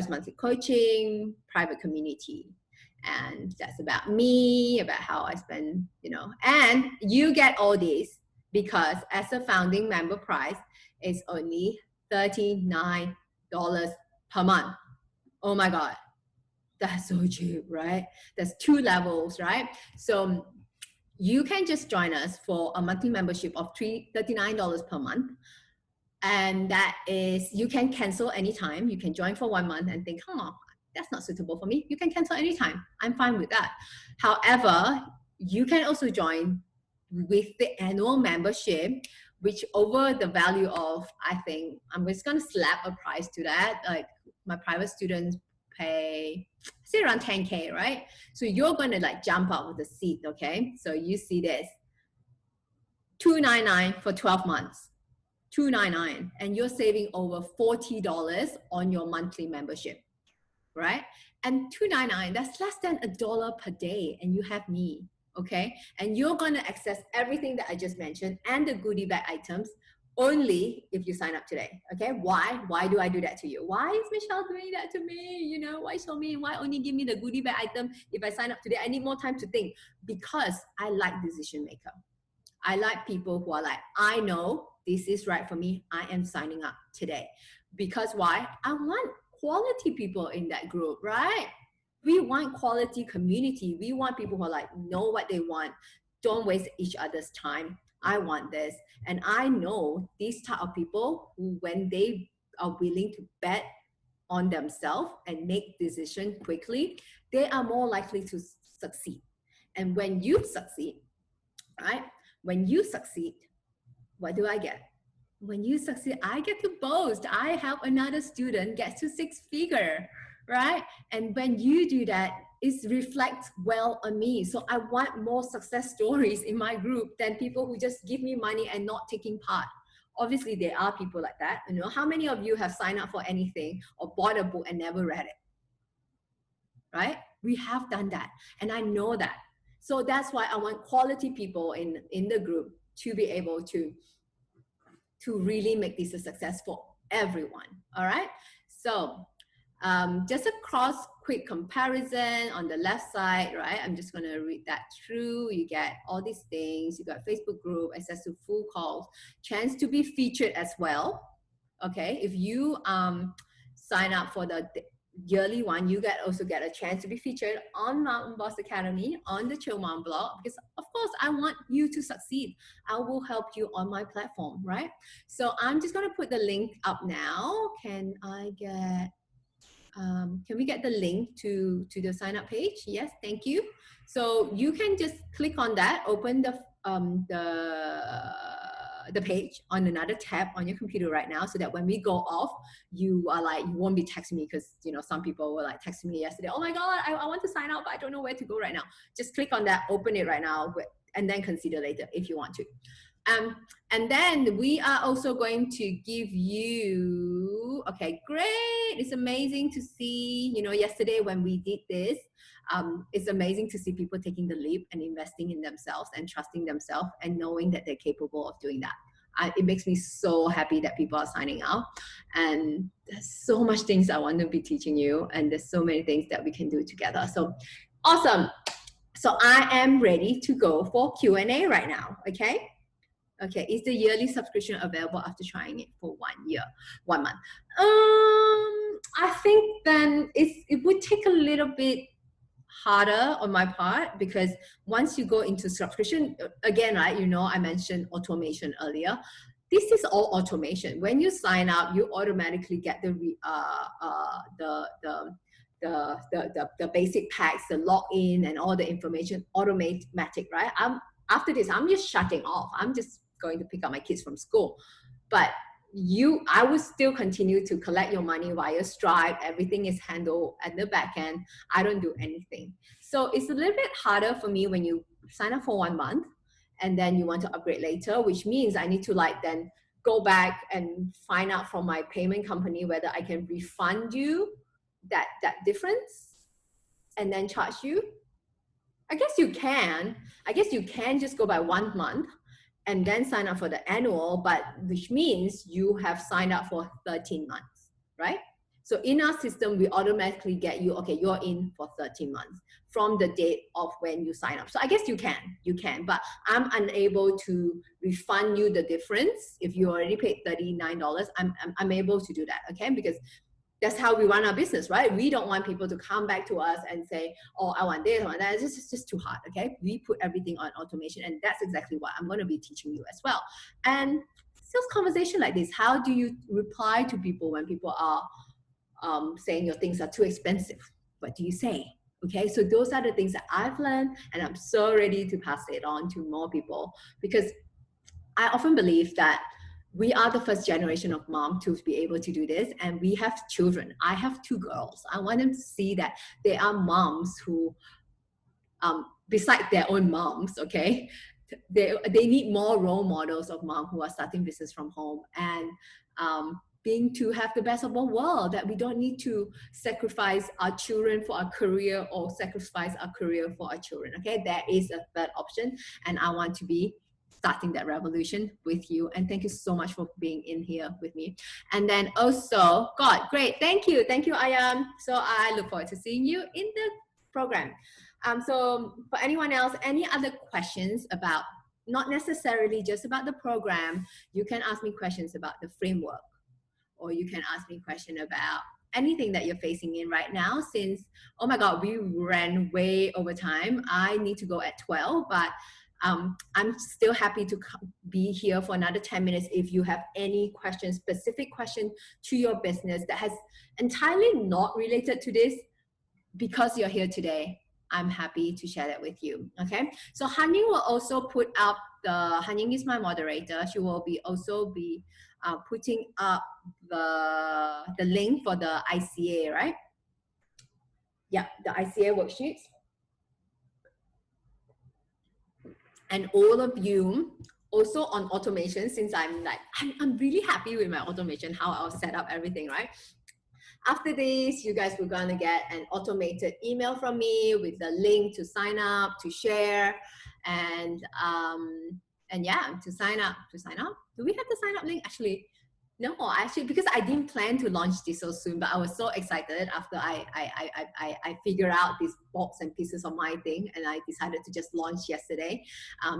Speaker 1: monthly coaching, private community. And that's about me, about how I spend, you know, and you get all this because as a founding member price, it's only $39 per month. Oh my God, that's so cheap, right? There's 2 levels, right? So you can just join us for a monthly membership of $39 per month. And that is, you can cancel anytime. You can join for 1 month and think, oh, that's not suitable for me. You can cancel anytime. I'm fine with that. However, you can also join with the annual membership, which over the value of, I think, I'm just going to slap a price to that. Like my private students pay, say around 10K, right? So you're going to like jump out of the seat, okay? So you see this, $299 for 12 months. $2.99, and you're saving over $40 on your monthly membership, right? And $2.99, that's less than $1 per day, and you have me, okay? And you're gonna access everything that I just mentioned and the goodie bag items only if you sign up today, okay? Why? Why do I do that to you? Why is Michelle doing that to me? You know, why so mean? Why only give me the goodie bag item if I sign up today? I need more time to think, because I like decision maker. I like people who are like, I know this is right for me. I am signing up today. Because why? I want quality people in that group, right? We want quality community. We want people who are like, know what they want. Don't waste each other's time. I want this. And I know these type of people who, when they are willing to bet on themselves and make decisions quickly, they are more likely to succeed. And when you succeed, right? When you succeed, what do I get? When you succeed, I get to boast. I help another student get to 6-figure, right? And when you do that, it reflects well on me. So I want more success stories in my group than people who just give me money and not taking part. Obviously, there are people like that. You know, how many of you have signed up for anything or bought a book and never read it? Right? We have done that. And I know that. So that's why I want quality people in the group to be able to really make this a success for everyone. All right. So just a quick comparison on the left side, right? I'm just going to read that through. You get all these things. You got Facebook group, access to full calls, chance to be featured as well. Okay. If you sign up for the yearly one, you also get a chance to be featured on MomBoss Academy, on the Chill Mom blog, because of course I want you to succeed. I will help you on my platform, right? So I'm just going to put the link up now. Can I get, can we get the link to the sign up page? Yes, thank you. So you can just click on that, open the page on another tab on your computer right now, so that when we go off, you are like, you won't be texting me, because you know some people were like texting me yesterday, oh my god, I want to sign up but I don't know where to go right now. Just click on that, open it right now, and then consider later if you want to. And then we are also going to give you, okay, great, it's amazing to see, you know, yesterday when we did this, it's amazing to see people taking the leap and investing in themselves and trusting themselves and knowing that they're capable of doing that. It makes me so happy that people are signing up, and there's so much things I want to be teaching you, and there's so many things that we can do together. So awesome. So I am ready to go for Q&A right now, okay? Okay, is the yearly subscription available after trying it for 1 month? I think then it would take a little bit harder on my part, because once you go into subscription, again, right, you know, I mentioned automation earlier. This is all automation. When you sign up, you automatically get the basic packs, the login and all the information automatic, right? After this, I'm just shutting off. I'm just going to pick up my kids from school. But I will still continue to collect your money via Stripe. Everything is handled at the back end. I don't do anything. So it's a little bit harder for me when you sign up for 1 month and then you want to upgrade later, which means I need to like then go back and find out from my payment company whether I can refund you that difference and then charge you. I guess you can just go by 1 month and then sign up for the annual, but which means you have signed up for 13 months, right? So in our system, we automatically get you, okay, you're in for 13 months from the date of when you sign up. So I guess you can, but I'm unable to refund you the difference. If you already paid $39, I'm able to do that, okay? Because that's how we run our business, right? We don't want people to come back to us and say, oh, I want this, I want that. It's just too hard, okay? We put everything on automation, and that's exactly what I'm going to be teaching you as well. And sales conversation like this, how do you reply to people when people are saying your things are too expensive? What do you say? Okay, so those are the things that I've learned, and I'm so ready to pass it on to more people, because I often believe that we are the first generation of mom to be able to do this, and we have children. I have 2 girls. I want them to see that they are moms who, besides their own moms, okay, they need more role models of mom who are starting business from home, and being to have the best of both worlds, that we don't need to sacrifice our children for our career or sacrifice our career for our children. Okay, there is a third option, and I want to be starting that revolution with you. And thank you so much for being in here with me. And then also, God, great, thank you, Ayam. So I look forward to seeing you in the program. So for anyone else, any other questions about, not necessarily just about the program, you can ask me questions about the framework, or you can ask me a question about anything that you're facing in right now. Since, oh my God, we ran way over time. I need to go at 12, but I'm still happy to be here for another 10 minutes if you have any questions, specific question to your business that has entirely not related to this. Because you're here today, I'm happy to share that with you. Okay, so Hanying will also put up Hanying is my moderator. She will also be putting up the link for the ICA, right? Yeah, the ICA worksheets. And all of you also on automation, since I'm really happy with my automation, how I'll set up everything, right? After this, you guys were gonna get an automated email from me with the link to sign up, to share, and yeah, to sign up. Do we have the sign up link? Actually, no, because I didn't plan to launch this so soon, but I was so excited after I figured out these bits and pieces of my thing, and I decided to just launch yesterday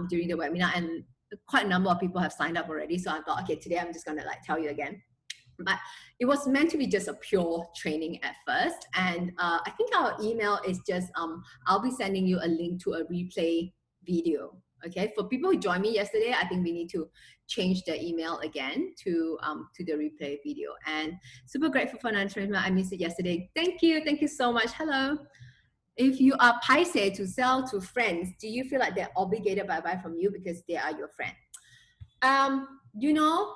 Speaker 1: during the webinar, and quite a number of people have signed up already. So I thought, okay, today I'm just gonna tell you again. But it was meant to be just a pure training at first, and I think our email is just I'll be sending you a link to a replay video. Okay, for people who joined me yesterday, I think we need to change the email again to the replay video. And super grateful for an announcement. I missed it yesterday. Thank you so much. Hello. If you are paise to sell to friends, do you feel like they're obligated by buy from you because they are your friend? You know,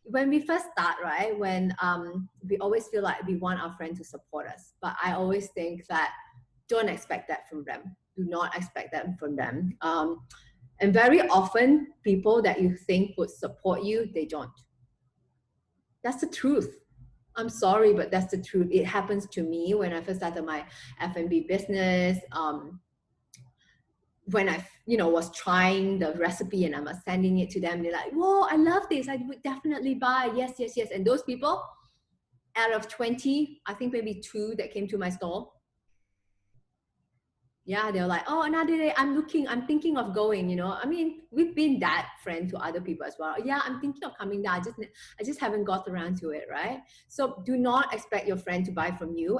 Speaker 1: when we first start, right, when we always feel like we want our friend to support us, but I always think that don't expect that from them. Do not expect that from them. And very often, people that you think would support you, they don't. That's the truth. I'm sorry, but that's the truth. It happens to me when I first started my F&B business. When I, was trying the recipe and I was sending it to them, they're like, whoa, I love this. I would definitely buy. Yes. And those people, out of 20, I think maybe 2 that came to my store, yeah, they're like, oh, another day, I'm thinking of going, I mean, we've been that friend to other people as well. Yeah, I'm thinking of coming down. I just haven't got around to it, right? So do not expect your friend to buy from you.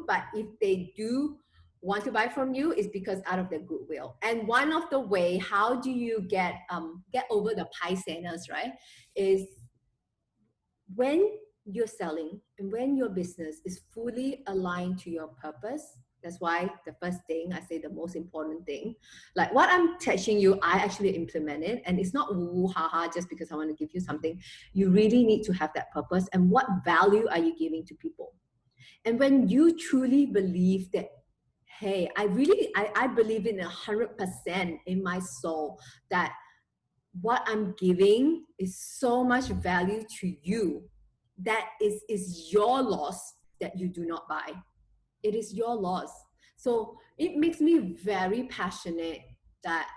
Speaker 1: But if they do want to buy from you, is because out of their goodwill. And one of the way, how do you get over the paiseness, right, is when you're selling and when your business is fully aligned to your purpose. That's why the first thing I say, the most important thing, like what I'm teaching you, I actually implement it. And it's not woo ha ha just because I want to give you something. You really need to have that purpose. And what value are you giving to people? And when you truly believe that, hey, I believe in 100% in my soul that what I'm giving is so much value to you, that is your loss that you do not buy. It is your loss. So it makes me very passionate that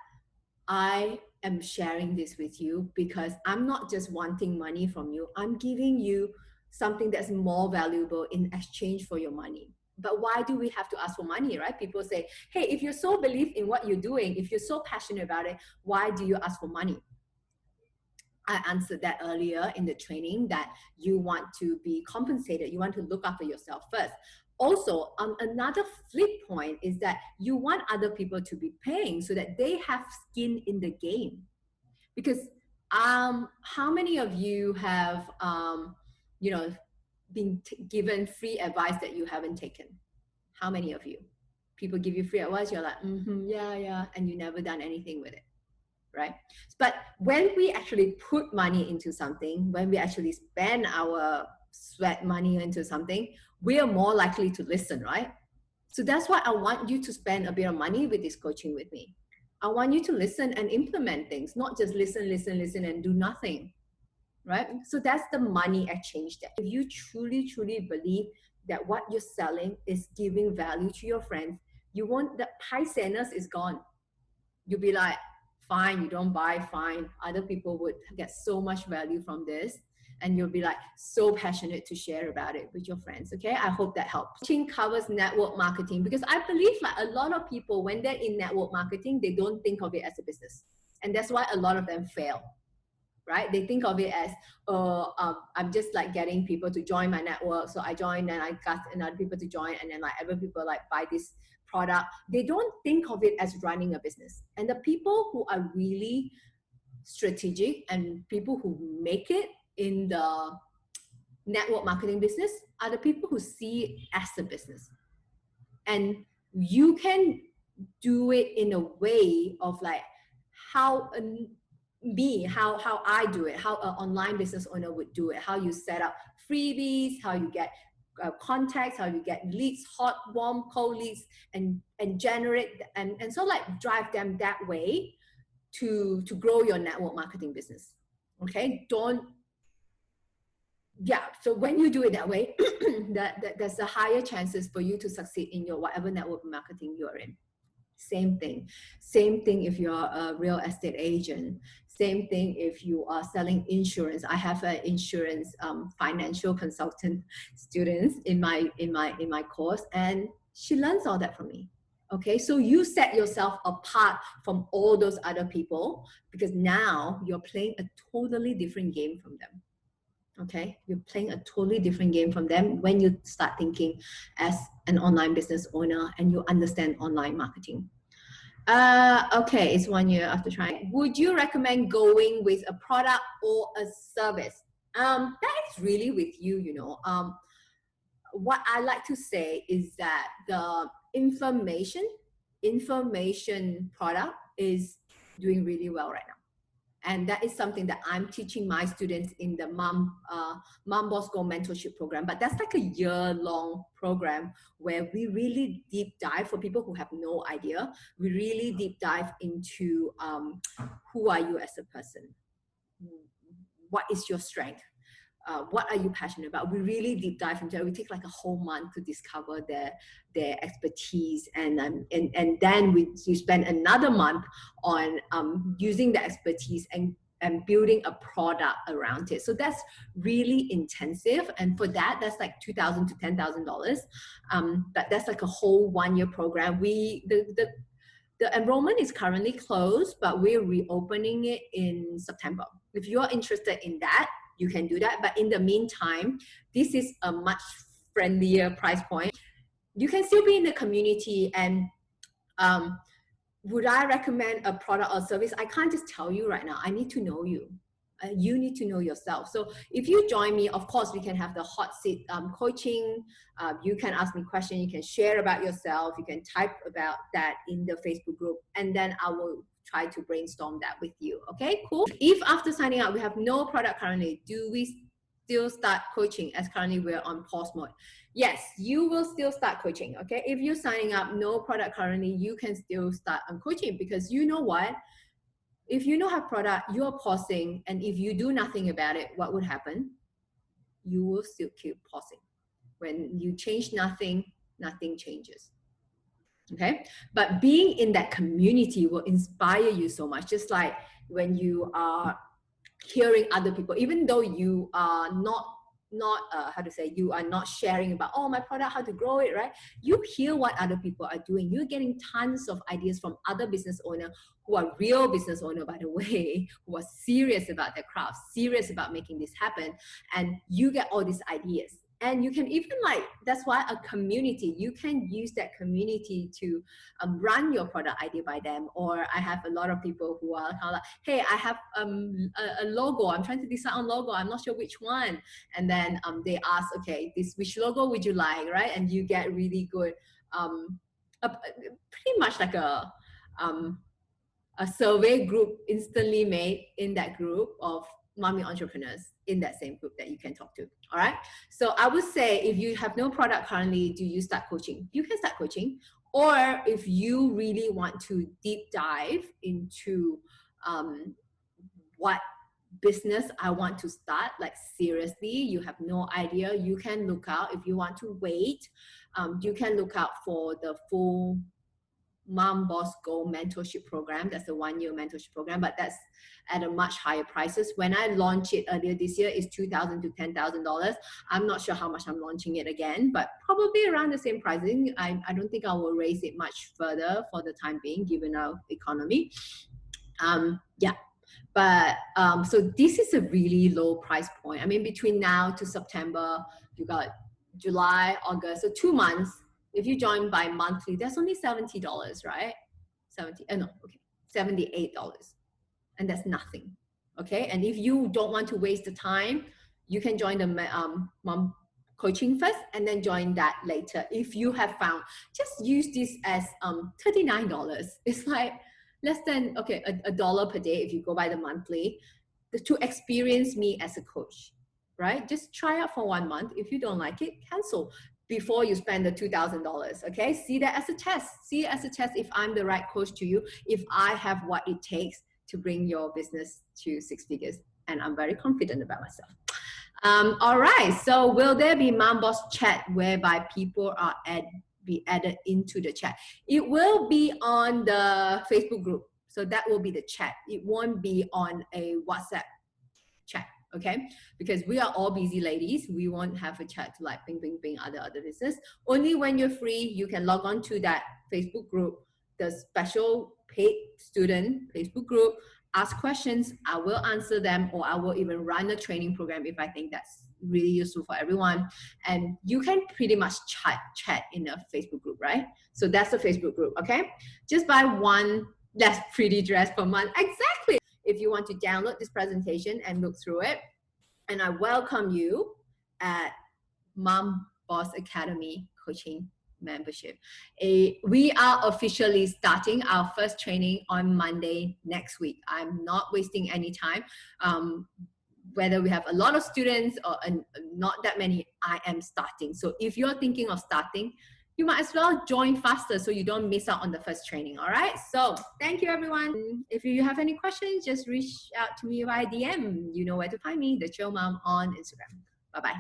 Speaker 1: I am sharing this with you, because I'm not just wanting money from you. I'm giving you something that's more valuable in exchange for your money. But why do we have to ask for money, right? People say, hey, if you're so believe in what you're doing, if you're so passionate about it, why do you ask for money? I answered that earlier in the training, that you want to be compensated. You want to look after yourself first. Also, another flip point is that you want other people to be paying so that they have skin in the game. Because how many of you have, been given free advice that you haven't taken? How many of you? People give you free advice, you're like, yeah, and you never done anything with it, right? But when we actually put money into something, when we actually spend our sweat money into something, we are more likely to listen, right? So that's why I want you to spend a bit of money with this coaching with me. I want you to listen and implement things, not just listen, listen, listen, and do nothing, right? So that's the money exchange there. If you truly, truly believe that what you're selling is giving value to your friends, you won't, the high sadness is gone. You'll be like, fine, you don't buy, fine. Other people would get so much value from this. And you'll be like so passionate to share about it with your friends. Okay, I hope that helps. Coaching covers network marketing because I believe like a lot of people, when they're in network marketing, they don't think of it as a business. And that's why a lot of them fail, right? They think of it as, I'm just like getting people to join my network. So I join and I got another people to join, and then like other people like buy this product. They don't think of it as running a business. And the people who are really strategic and people who make it in the network marketing business are the people who see it as a business. And you can do it in a way of like how I do it, how an online business owner would do it, how you set up freebies, how you get contacts, how you get leads, hot, warm, cold leads, and generate and so like drive them that way to grow your network marketing business. Okay, so when you do it that way, there's a higher chances for you to succeed in your whatever network marketing you're in. Same thing if you're a real estate agent. Same thing if you are selling insurance. I have an insurance financial consultant students in my course, and she learns all that from me. Okay, so you set yourself apart from all those other people because now you're playing a totally different game from them. Okay, you're playing a totally different game from them when you start thinking as an online business owner and you understand online marketing. Okay, it's 1 year after trying. Would you recommend going with a product or a service? That is really with you, you know. What I like to say is that the information product is doing really well right now. And that is something that I'm teaching my students in the MomBoss mentorship program. But that's like a year-long program where we really deep dive for people who have no idea. We really deep dive into who are you as a person? What is your strength? What are you passionate about? We really deep dive into it. We take like a whole month to discover their expertise, and then we spend another month on using the expertise and building a product around it. So that's really intensive, and for that, that's like $2,000 to $10,000. But that's like a whole 1 year program. The enrollment is currently closed, but we're reopening it in September. If you're interested in that, you can do that. But in the meantime, this is a much friendlier price point. You can still be in the community, and would I recommend a product or service? I can't just tell you right now. I need to know you. You need to know yourself. So if you join me, of course, we can have the hot seat coaching. You can ask me questions. You can share about yourself. You can type about that in the Facebook group. And then I will try to brainstorm that with you. Okay, cool. If after signing up, we have no product currently, do we still start coaching as currently we're on pause mode? Yes, you will still start coaching. Okay, if you're signing up, no product currently, you can still start on coaching, because you know what? If you don't have product, you're pausing, and if you do nothing about it, what would happen? You will still keep pausing. When you change nothing, nothing changes. Okay, but being in that community will inspire you so much. Just like when you are hearing other people, even though you are not how to say, you are not sharing about, oh, my product, how to grow it, right? You hear what other people are doing. You're getting tons of ideas from other business owners who are real business owners, by the way, who are serious about their craft, serious about making this happen, and you get all these ideas. And you can even like, that's why a community, you can use that community to run your product idea by them. Or I have a lot of people who are kind of like, hey, I have a logo. I'm trying to decide on logo. I'm not sure which one. And then they ask, okay, which logo would you like, right? And you get really good, pretty much like a survey group instantly made in that group of mommy entrepreneurs in that same group that you can talk to. All right. So I would say, if you have no product currently, do you start coaching? You can start coaching, Or if you really want to deep dive into what business I want to start, like seriously, you have no idea, you can look out. If you want to wait, you can look out for the full MomBoss Go mentorship program. That's a 1-year mentorship program, but that's at a much higher prices. When I launched it earlier this year, it's $2,000 to $10,000. I'm not sure how much I'm launching it again, but probably around the same pricing. I don't think I will raise it much further for the time being, given our economy. Yeah. But so this is a really low price point. I mean, between now to September, you got July, August, so 2 months. If you join by monthly, that's only $70, right? $78. And that's nothing, okay? And if you don't want to waste the time, you can join the mom coaching first and then join that later. If you have found, just use this as $39. It's like less than, okay, a dollar per day if you go by the monthly, to experience me as a coach, right? Just try out for 1 month. If you don't like it, cancel before you spend the $2,000, okay? See that as a test. See it as a test if I'm the right coach to you, if I have what it takes to bring your business to 6 figures. And I'm very confident about myself. All right, so will there be MomBoss chat whereby people are be added into the chat? It will be on the Facebook group. So that will be the chat. It won't be on a WhatsApp chat, okay? Because we are all busy ladies. We won't have a chat to like ping, ping, ping, other business. Only when you're free, you can log on to that Facebook group, the special paid student Facebook group, ask questions, I will answer them, or I will even run a training program if I think that's really useful for everyone. And you can pretty much chat in a Facebook group, right? So that's the Facebook group, okay? Just buy one less pretty dress per month. Exactly. If you want to download this presentation and look through it, and I welcome you at MomBoss Academy Coaching Membership. We are officially starting our first training on Monday next week. I'm not wasting any time. Whether we have a lot of students or not that many, I am starting. So if you're thinking of starting, you might as well join faster so you don't miss out on the first training, all right? So thank you, everyone. If you have any questions, just reach out to me via DM. You know where to find me, The Chill Mom on Instagram. Bye-bye.